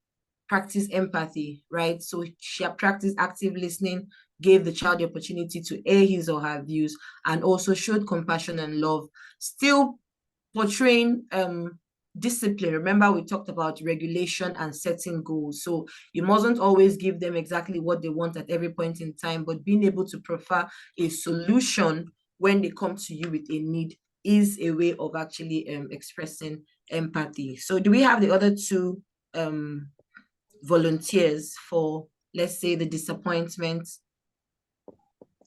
practice empathy, right? So she practiced active listening, gave the child the opportunity to air his or her views, and also showed compassion and love, still portraying discipline. Remember, we talked about regulation and setting goals. So you mustn't always give them exactly what they want at every point in time, but being able to prefer a solution when they come to you with a need is a way of actually expressing empathy. So do we have the other two volunteers for, let's say, the disappointment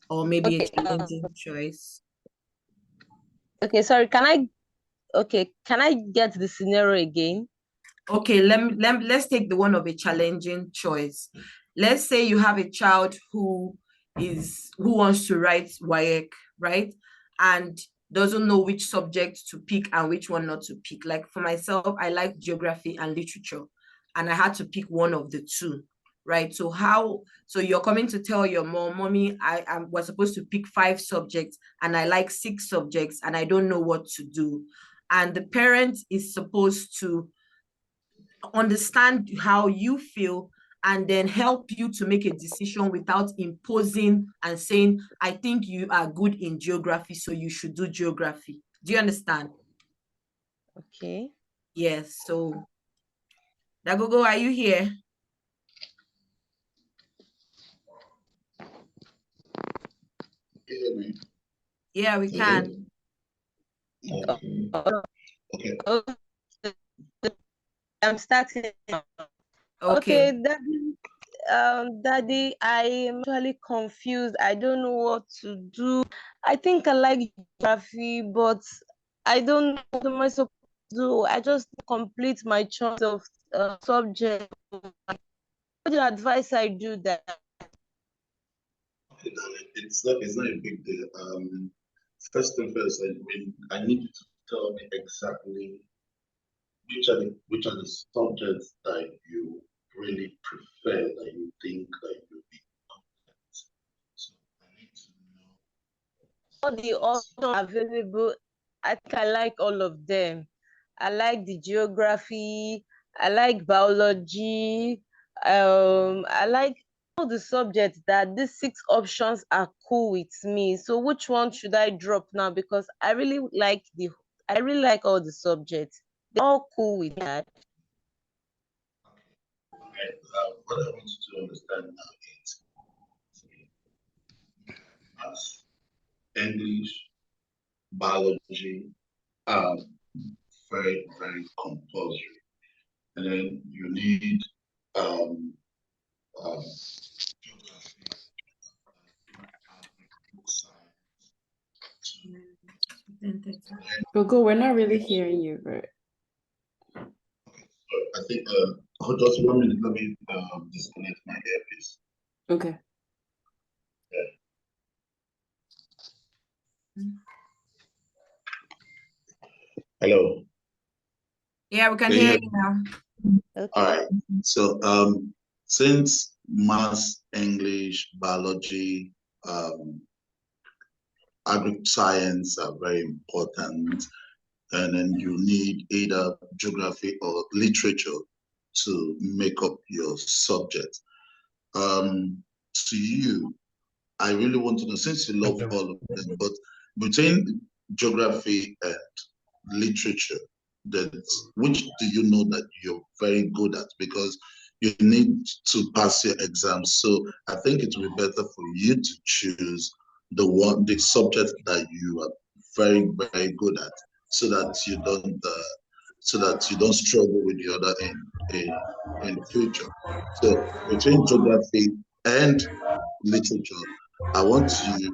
or maybe a Okay, challenging choice? okay, sorry, can I get the scenario again? Okay, let's take the one of a challenging choice. Let's say you have a child who wants to write WAEC, right? And doesn't know which subject to pick and which one not to pick. Like for myself, I like geography and literature, and I had to pick one of the two, right? So you're coming to tell your mom, mommy, I was supposed to pick 5 subjects and I like 6 subjects and I don't know what to do. And the parent is supposed to understand how you feel and then help you to make a decision without imposing and saying, I think you are good in geography, so you should do geography. Do you understand? Okay. Yes. So, Dagogo, are you here? Can you hear me? Yeah, we can. Okay. Okay. I'm starting. Okay. Okay, Daddy, I am actually confused. I don't know what to do. I think I like geography, but I don't know what am I supposed to do. I just complete my choice of subject. What do you advise I do that? Okay, darling. It's not a big deal. First thing first, I need you to tell me exactly which are the subjects that you really prefer, that you think that you'll be competent. So I need to know. All the options available, I think I like all of them. I like the geography, I like biology, I like all the subjects that these 6 options are cool with me. So which one should I drop now? Because I really like all the subjects. They're all cool with that. Okay. What I want you to understand now is maths, English, biology are very, very compulsory. And then you need um, geography, science. Gogo, we're not really hearing you, right? I think, hold just 1 minute, let me disconnect my earpiece. Okay. Hello. Yeah, we can Can you hear hear you now. Okay. All right. So, since maths, English, biology, agri-science are very important, and then you need either geography or literature to make up your subject. To you, I really want to know, since you love all of them, but between geography and literature, which do you know that you're very good at? Because you need to pass your exams. So I think it will be better for you to choose the subject that you are very, very good at, so that you don't struggle with the other in the future. So between geography and literature, I want you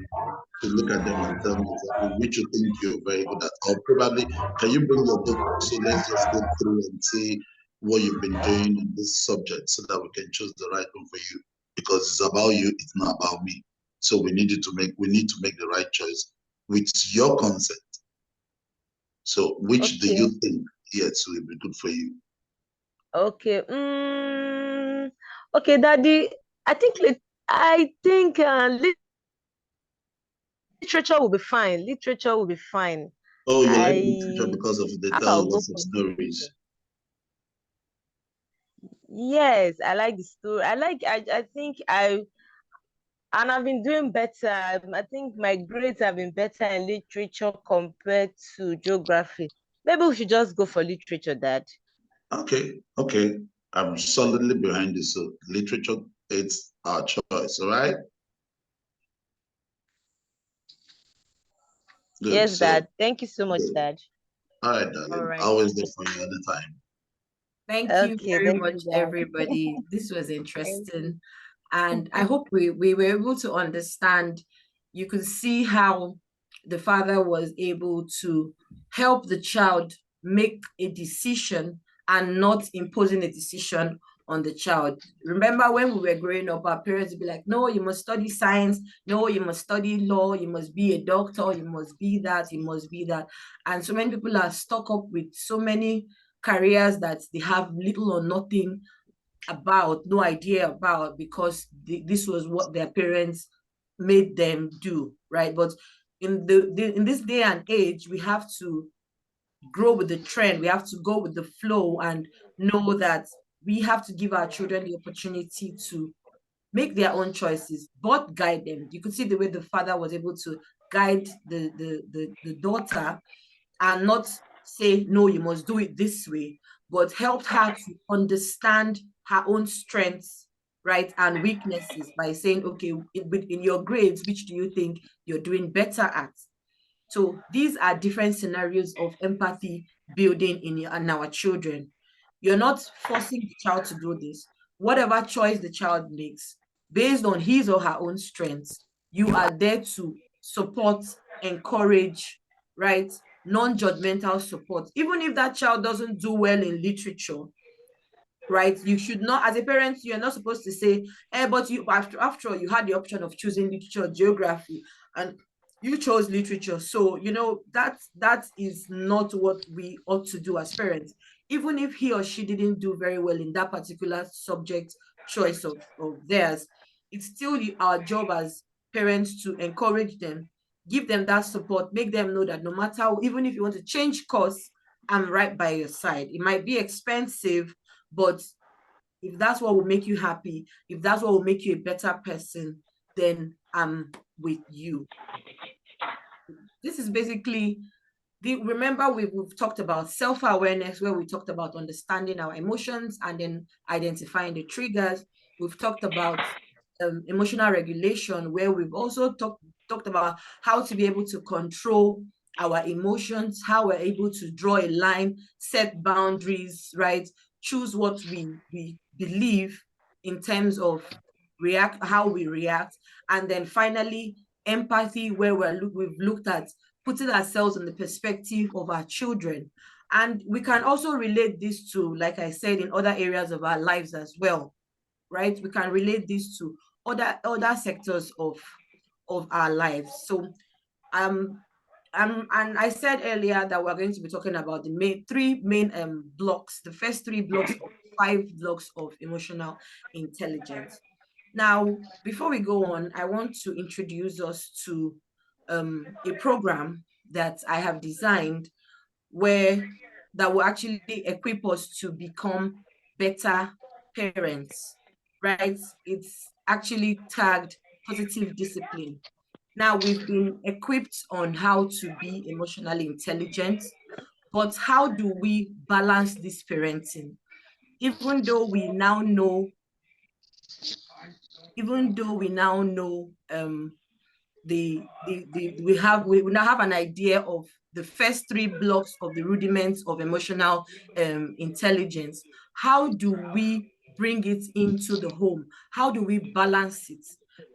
to look at them and tell me exactly which you think you're very good at. Or probably, can you bring your book? So let's just go through and see what you've been doing in this subject so that we can choose the right one for you. Because it's about you, it's not about me. So we need to make the right choice with your consent. So which do you think, yes, will be good for you? Okay. Okay, Daddy. I think literature will be fine. Literature will be fine. Oh, you like literature because of the tell lots of stories. Yes, I like the story. I think I've been doing better. I think my grades have been better in literature compared to geography. Maybe we should just go for literature, Dad. Okay. I'm solidly behind this. So literature, it's our choice, all right? Good. Yes, Dad. Thank you so much, good. Dad. All right, darling. All right. Always there for you anytime. Thank you very Thank much, you, Dad. everybody. This was interesting. And I hope we were able to understand. You could see how the father was able to help the child make a decision and not imposing a decision on the child. Remember when we were growing up, our parents would be like, no, you must study science. No, you must study law. You must be a doctor. You must be that. You must be that. And so many people are stuck up with so many careers that they have little or nothing about, no idea about, because this was what their parents made them do, right? But in this day and age, we have to grow with the trend. We have to go with the flow and know that we have to give our children the opportunity to make their own choices, but guide them. You could see the way the father was able to guide the daughter and not say, no, you must do it this way, but helped her to understand her own strengths, right, and weaknesses by saying, okay, in your grades, which do you think you're doing better at? So these are different scenarios of empathy building in our children. You're not forcing the child to do this. Whatever choice the child makes, based on his or her own strengths, you are there to support, encourage, right? Non-judgmental support. Even if that child doesn't do well in literature, right? You should not, as a parent, you're not supposed to say, but you after all, you had the option of choosing literature or geography, and you chose literature. So, that is not what we ought to do as parents. Even if he or she didn't do very well in that particular subject choice of theirs, it's still our job as parents to encourage them, give them that support, make them know that no matter, even if you want to change course, I'm right by your side. It might be expensive, but if that's what will make you happy, if that's what will make you a better person, then I'm with you. This is basically remember we've talked about self-awareness, where we talked about understanding our emotions and then identifying the triggers. We've talked about emotional regulation, where we've also talked about how to be able to control our emotions, how we're able to draw a line, set boundaries, right? Choose what we believe in terms of how we react. And then finally, empathy, where we've looked at putting ourselves in the perspective of our children. And we can also relate this to, like I said, in other areas of our lives as well, right? We can relate this to other sectors of our lives. So and I said earlier that we're going to be talking about the three main blocks, the first 3 blocks of 5 blocks of emotional intelligence. Now, before we go on, I want to introduce us to a program that I have designed that will actually equip us to become better parents, right? It's actually tagged positive discipline. Now, we've been equipped on how to be emotionally intelligent, but how do we balance this parenting? Even though we now know we now have an idea of the first 3 blocks of the rudiments of emotional intelligence. How do we bring it into the home? How do we balance it?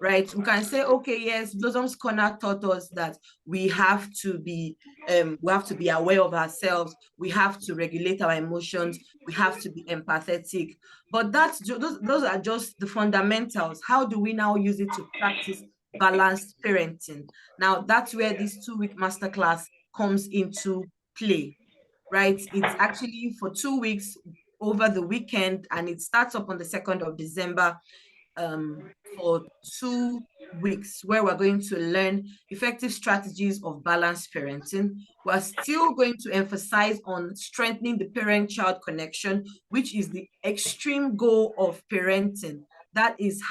right? We can say, okay, yes, Blossom's Corner taught us that we have to be aware of ourselves, we have to regulate our emotions, we have to be empathetic. But those are just the fundamentals. How do we now use it to practice balanced parenting? Now that's where this 2-week masterclass comes into play, right? It's actually for 2 weeks over the weekend, and it starts up on the 2nd of December for 2 weeks, where we're going to learn effective strategies of balanced parenting. We're still going to emphasize on strengthening the parent-child connection, which is the extreme goal of parenting. That is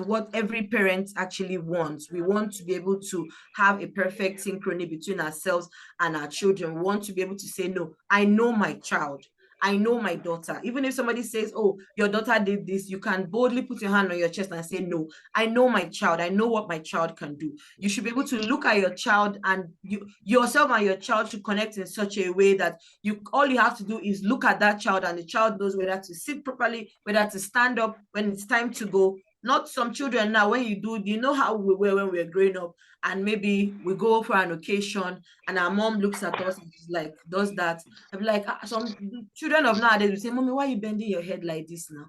what every parent actually wants. We want to be able to have a perfect synchrony between ourselves and our children. We want to be able to say, no, I know my child. I know my daughter. Even if somebody says, oh, your daughter did this, you can boldly put your hand on your chest and say, no, I know my child. I know what my child can do. You should be able to look at your child, and yourself and your child should connect in such a way that all you have to do is look at that child, and the child knows whether to sit properly, whether to stand up when it's time to go. Not some children now, when you know how we were when we were growing up, and maybe we go for an occasion and our mom looks at us and she's like, does that. I'm like, some children of nowadays will say, Mommy, why are you bending your head like this now?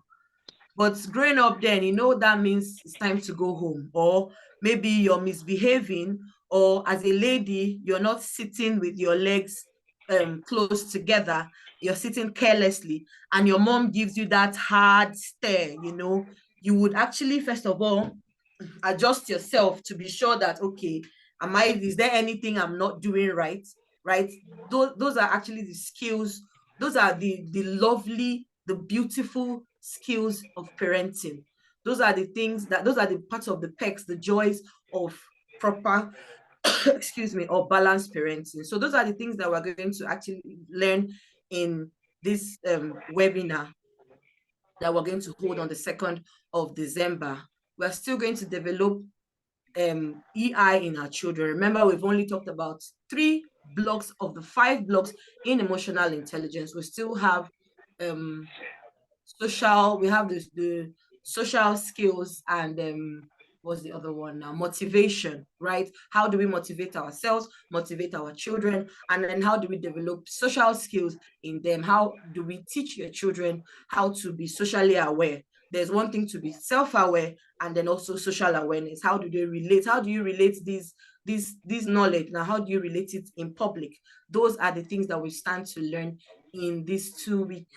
But growing up then, that means it's time to go home. Or maybe you're misbehaving, or as a lady, you're not sitting with your legs close together, you're sitting carelessly, and your mom gives you that hard stare, you would actually, first of all, adjust yourself to be sure that, okay, is there anything I'm not doing right? Those are actually the skills. Those are the lovely, the beautiful skills of parenting. Those are the parts of the perks, the joys of proper excuse me, or balanced parenting. So those are the things that we're going to actually learn in this webinar that we're going to hold on the 2nd of December. We're still going to develop EI in our children. Remember, we've only talked about 3 blocks of the 5 blocks in emotional intelligence. We still have the social skills, and what's the other one now? Motivation, right? How do we motivate ourselves, motivate our children, and then how do we develop social skills in them? How do we teach your children how to be socially aware? There's one thing to be self-aware, and then also social awareness. How do they relate? How do you relate this knowledge? Now, how do you relate it in public? Those are the things that we stand to learn in this 2-week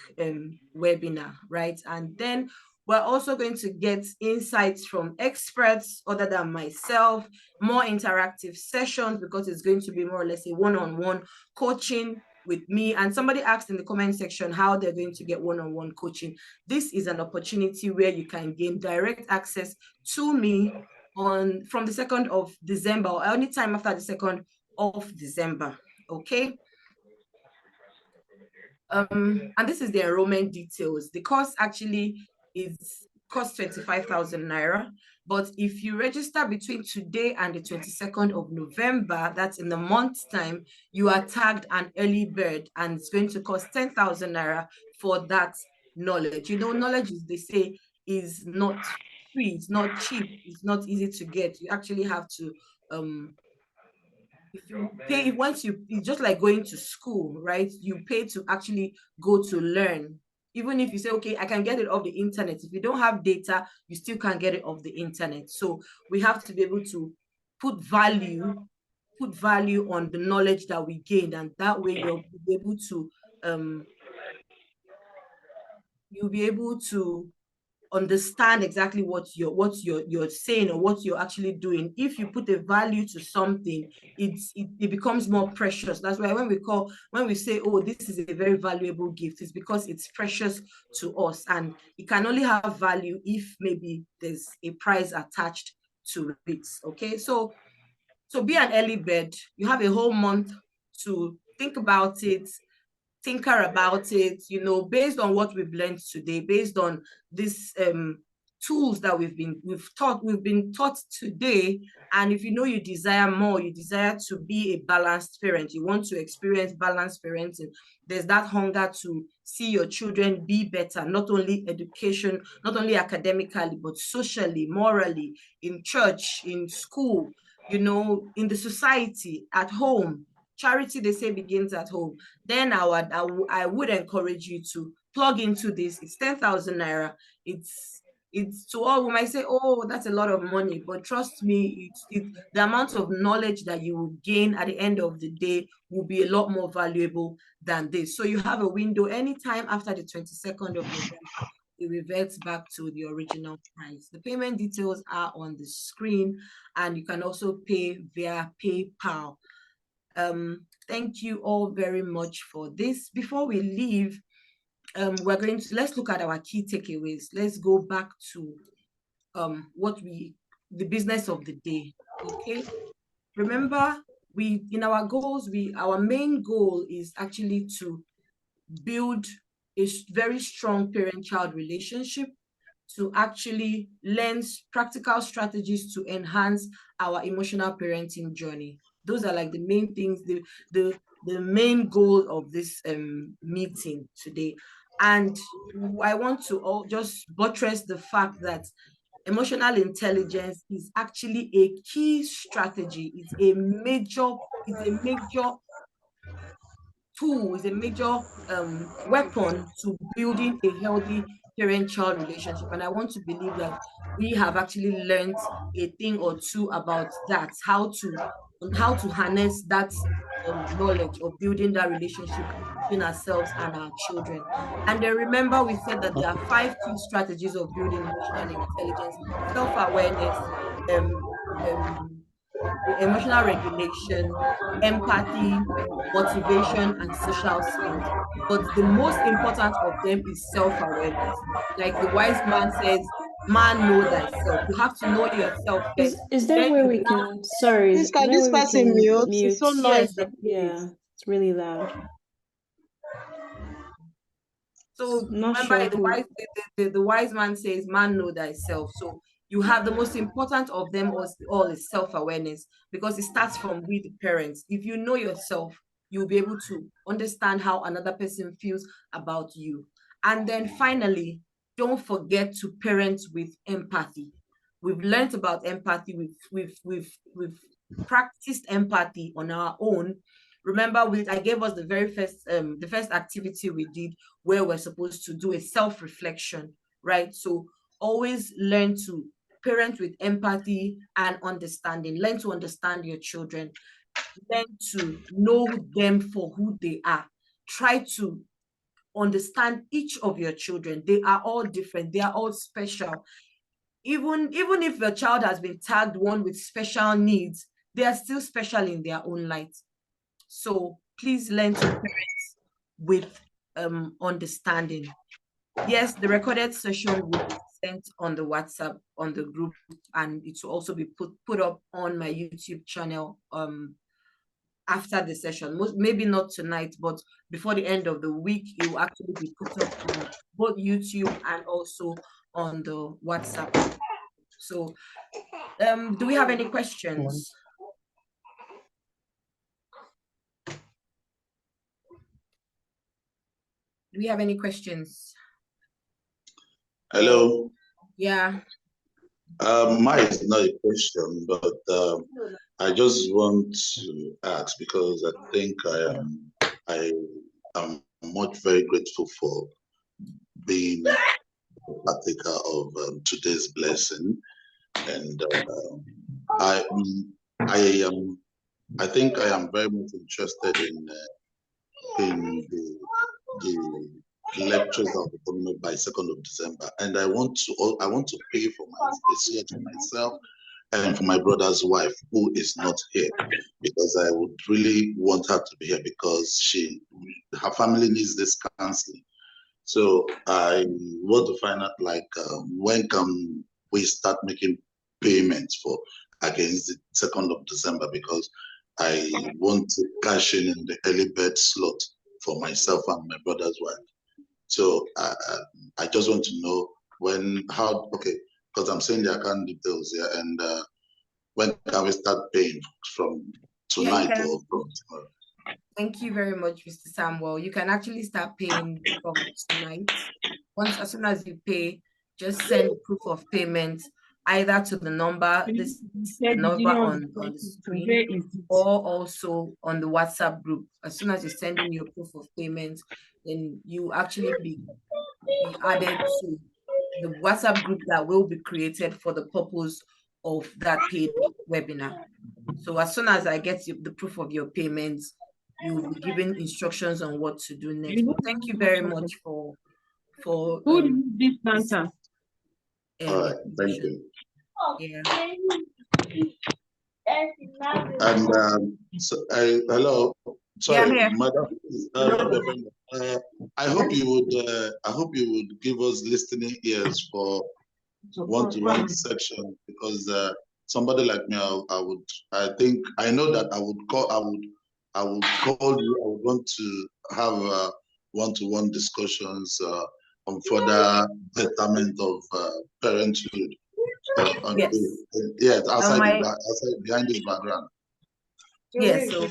webinar, right? And then we're also going to get insights from experts other than myself, more interactive sessions, because it's going to be more or less a one-on-one coaching with me. And somebody asked in the comment section how they're going to get one-on-one coaching. This is an opportunity where you can gain direct access to me from the 2nd of December, or any time after the 2nd of December, okay? And this is the enrollment details. The course actually costs 25,000 naira. But if you register between today and the 22nd of November, that's in a month's time, you are tagged an early bird, and it's going to cost 10,000 naira for that knowledge. Knowledge, they say, is not free, it's not cheap, it's not easy to get. You actually have to if you pay, it's just like going to school, right? You pay to actually go to learn. Even if you say, okay, I can get it off the internet. If you don't have data, you still can't get it off the internet. So we have to be able to put value on the knowledge that we gained, and that way you'll be able to understand exactly what you're saying, or what you're actually doing. If you put a value to something, it becomes more precious. That's why when we say, oh, this is a very valuable gift, it's because it's precious to us, and it can only have value if maybe there's a price attached to it. Okay, so be an early bird. You have a whole month to think about it, tinker about it, based on what we've learned today, based on this tools that we've been taught today. And if you know you desire more, you desire to be a balanced parent, you want to experience balanced parenting, there's that hunger to see your children be better, not only education, not only academically, but socially, morally, in church, in school, you know, in the society, at home. Charity, they say, begins at home. Then I would encourage you to plug into this. It's 10,000 naira. It's to all who might say, oh, that's a lot of money, but trust me, the amount of knowledge that you will gain at the end of the day will be a lot more valuable than this. So you have a window anytime after the 22nd of November. It reverts back to the original price. The payment details are on the screen, and you can also pay via PayPal. Thank you all very much for this. Before we leave, let's look at our key takeaways. Let's go back to the business of the day. Okay, remember, in our goals, our main goal is actually to build a very strong parent-child relationship, to actually learn practical strategies to enhance our emotional parenting journey. Those are like the main things, the main goal of this meeting today. And I want to just buttress the fact that emotional intelligence is actually a key strategy. It's a major tool, is a major weapon to building a healthy parent-child relationship. And I want to believe that we have actually learned a thing or two about that, how to harness that knowledge of building that relationship between ourselves and our children. And then remember, we said that there are 5 key strategies of building emotional intelligence: self-awareness, emotional regulation, empathy, motivation, and social skills. But the most important of them is self-awareness. Like the wise man says, man, know thyself. You have to know yourself first. Is there where we can, sorry, Please, can this person mute? It's so noisy. Yes, yeah, it's really loud. So Not remember, sure the wise man says, man, know thyself. So you have the most important of them all is self-awareness, because it starts from we, the parents. If you know yourself, you'll be able to understand how another person feels about you. And then finally, don't forget to parent with empathy. We've learned about empathy. We've practiced empathy on our own. Remember, I gave us the first activity we did, where we're supposed to do a self-reflection, right? So always learn to parent with empathy and understanding. Learn to understand your children. Learn to know them for who they are. Try to understand each of your children. They are all different. They are all special. Even if your child has been tagged one with special needs, they are still special in their own light. So please learn to parent with understanding. Yes, the recorded session will be sent on the WhatsApp, on the group, and it will also be put up on my YouTube channel after the session. Maybe not tonight, but before the end of the week, it will actually be put up on both YouTube and also on the WhatsApp. So do we have any questions? Do we have any questions? Hello. Yeah. Mine is not a question, but I just want to ask, because I think I am very grateful for being a partaker of today's blessing, and I think I am very much interested in the lectures that will be coming up by 2nd of December, and I want to pay for this year to myself and for my brother's wife, who is not here, because I would really want her to be here, because her family needs this counseling. So I want to find out, like, when can we start making payments for against the 2nd of December, because I want to cash in the early bird slot for myself and my brother's wife. So I just want to know because I'm seeing the account details here. And when can we start paying? From tonight or from tomorrow? Thank you very much, Mr. Samuel. You can actually start paying from tonight. As soon as you pay, just send proof of payment either to the number, the number on the screen, or also on the WhatsApp group. As soon as you send in your proof of payment, then you actually be added to the WhatsApp group that will be created for the purpose of that paid webinar. So as soon as I get the proof of your payments, you will be given instructions on what to do next. But thank you very much for this Santa. All right, thank you. Yeah. And hello, sorry, yeah, madam. I hope you would give us listening ears for one-to-one section, because somebody like me, I think I know that I would call you. I would want to have one-to-one discussions on further betterment of parenthood. Yes. Yes, behind this background. Yes, so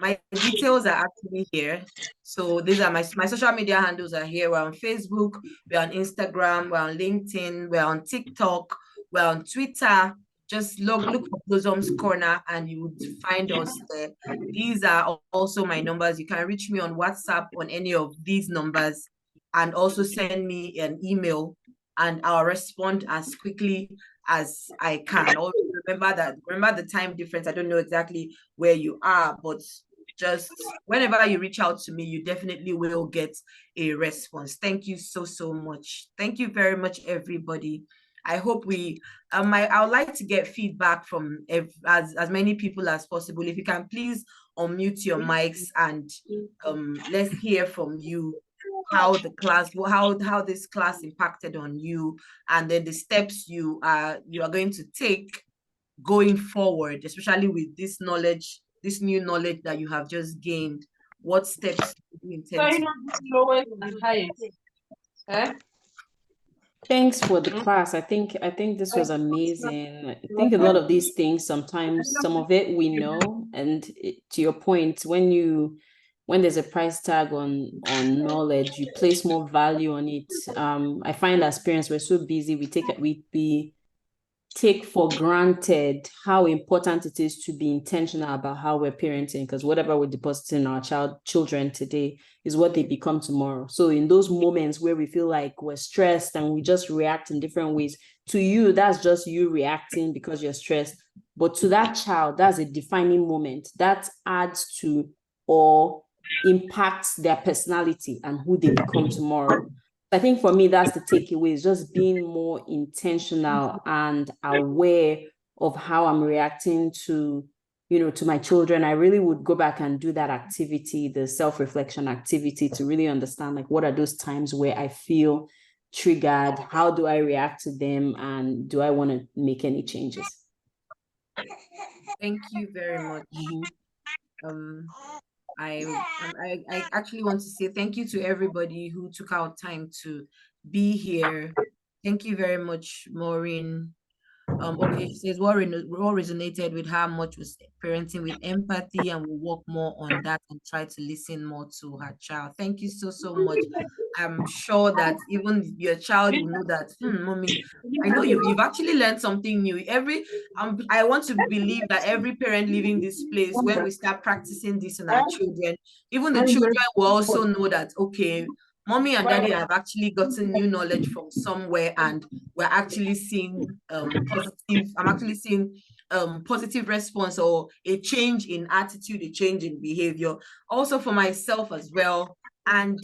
my details are actually here. So these are my social media handles are here. We're on Facebook, we're on Instagram, we're on LinkedIn, we're on TikTok, we're on Twitter. Just look for Blossoms Corner and you would find us there. These are also my numbers. You can reach me on WhatsApp on any of these numbers, and also send me an email and I'll respond as quickly as I can. Always remember the time difference. I don't know exactly where you are, but just whenever you reach out to me, you definitely will get a response. Thank you so much. Thank you very much, everybody. I hope I would like to get feedback from as many people as possible. If you can please unmute your mics and let's hear from you how this class impacted on you, and then the steps you are going to take going forward, especially with this new knowledge that you have just gained. What steps do you intend to? Thanks for the class. I think this was amazing. I think a lot of these things, sometimes some of it we know, and to your point, when there's a price tag on knowledge, you place more value on it. I find as parents, we're so busy, we take for granted how important it is to be intentional about how we're parenting, because whatever we're depositing in our children today is what they become tomorrow. So in those moments where we feel like we're stressed and we just react in different ways, to you, that's just you reacting because you're stressed. But to that child, that's a defining moment that adds to or impacts their personality and who they become tomorrow. I think for me, that's the takeaway, is just being more intentional and aware of how I'm reacting to my children. I really would go back and do that activity, the self-reflection activity, to really understand, like, what are those times where I feel triggered? How do I react to them? And do I want to make any changes? Thank you very much. I actually want to say thank you to everybody who took out time to be here. Thank you very much, Maureen. Okay, she says what resonated with her much was parenting with empathy, and we'll work more on that and try to listen more to her child. Thank you so much. I'm sure that even your child will know that, mommy, I know you've actually learned something new. I want to believe that every parent leaving this place, when we start practicing this in our children, even the children will also know that, okay, mommy and daddy have actually gotten new knowledge from somewhere, and we're actually seeing positive response, or a change in attitude, a change in behavior, also for myself as well, and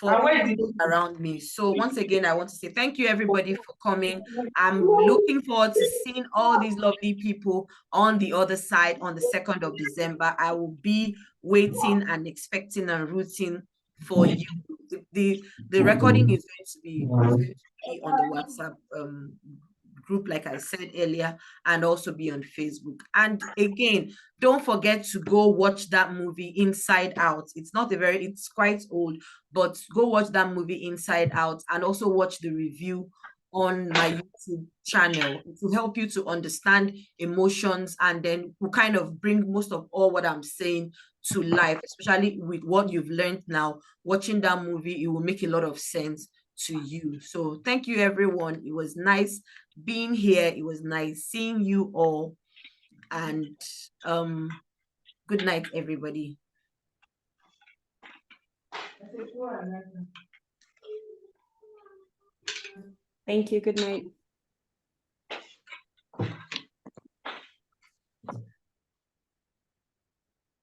for people around me. So once again, I want to say thank you, everybody, for coming. I'm looking forward to seeing all these lovely people on the other side on the 2nd of December. I will be waiting and expecting and rooting for you. The recording is going to be on the WhatsApp group, like I said earlier, and also be on Facebook. And again, don't forget to go watch that movie Inside Out. It's quite old, but go watch that movie Inside Out, and also watch the review on my YouTube channel. It will help you to understand emotions, and then will kind of bring most of all what I'm saying to life, especially with what you've learned now. Watching that movie, it will make a lot of sense to you. So thank you, everyone. It was nice being here. It was nice seeing you all. And good night, everybody. Thank you. Good night.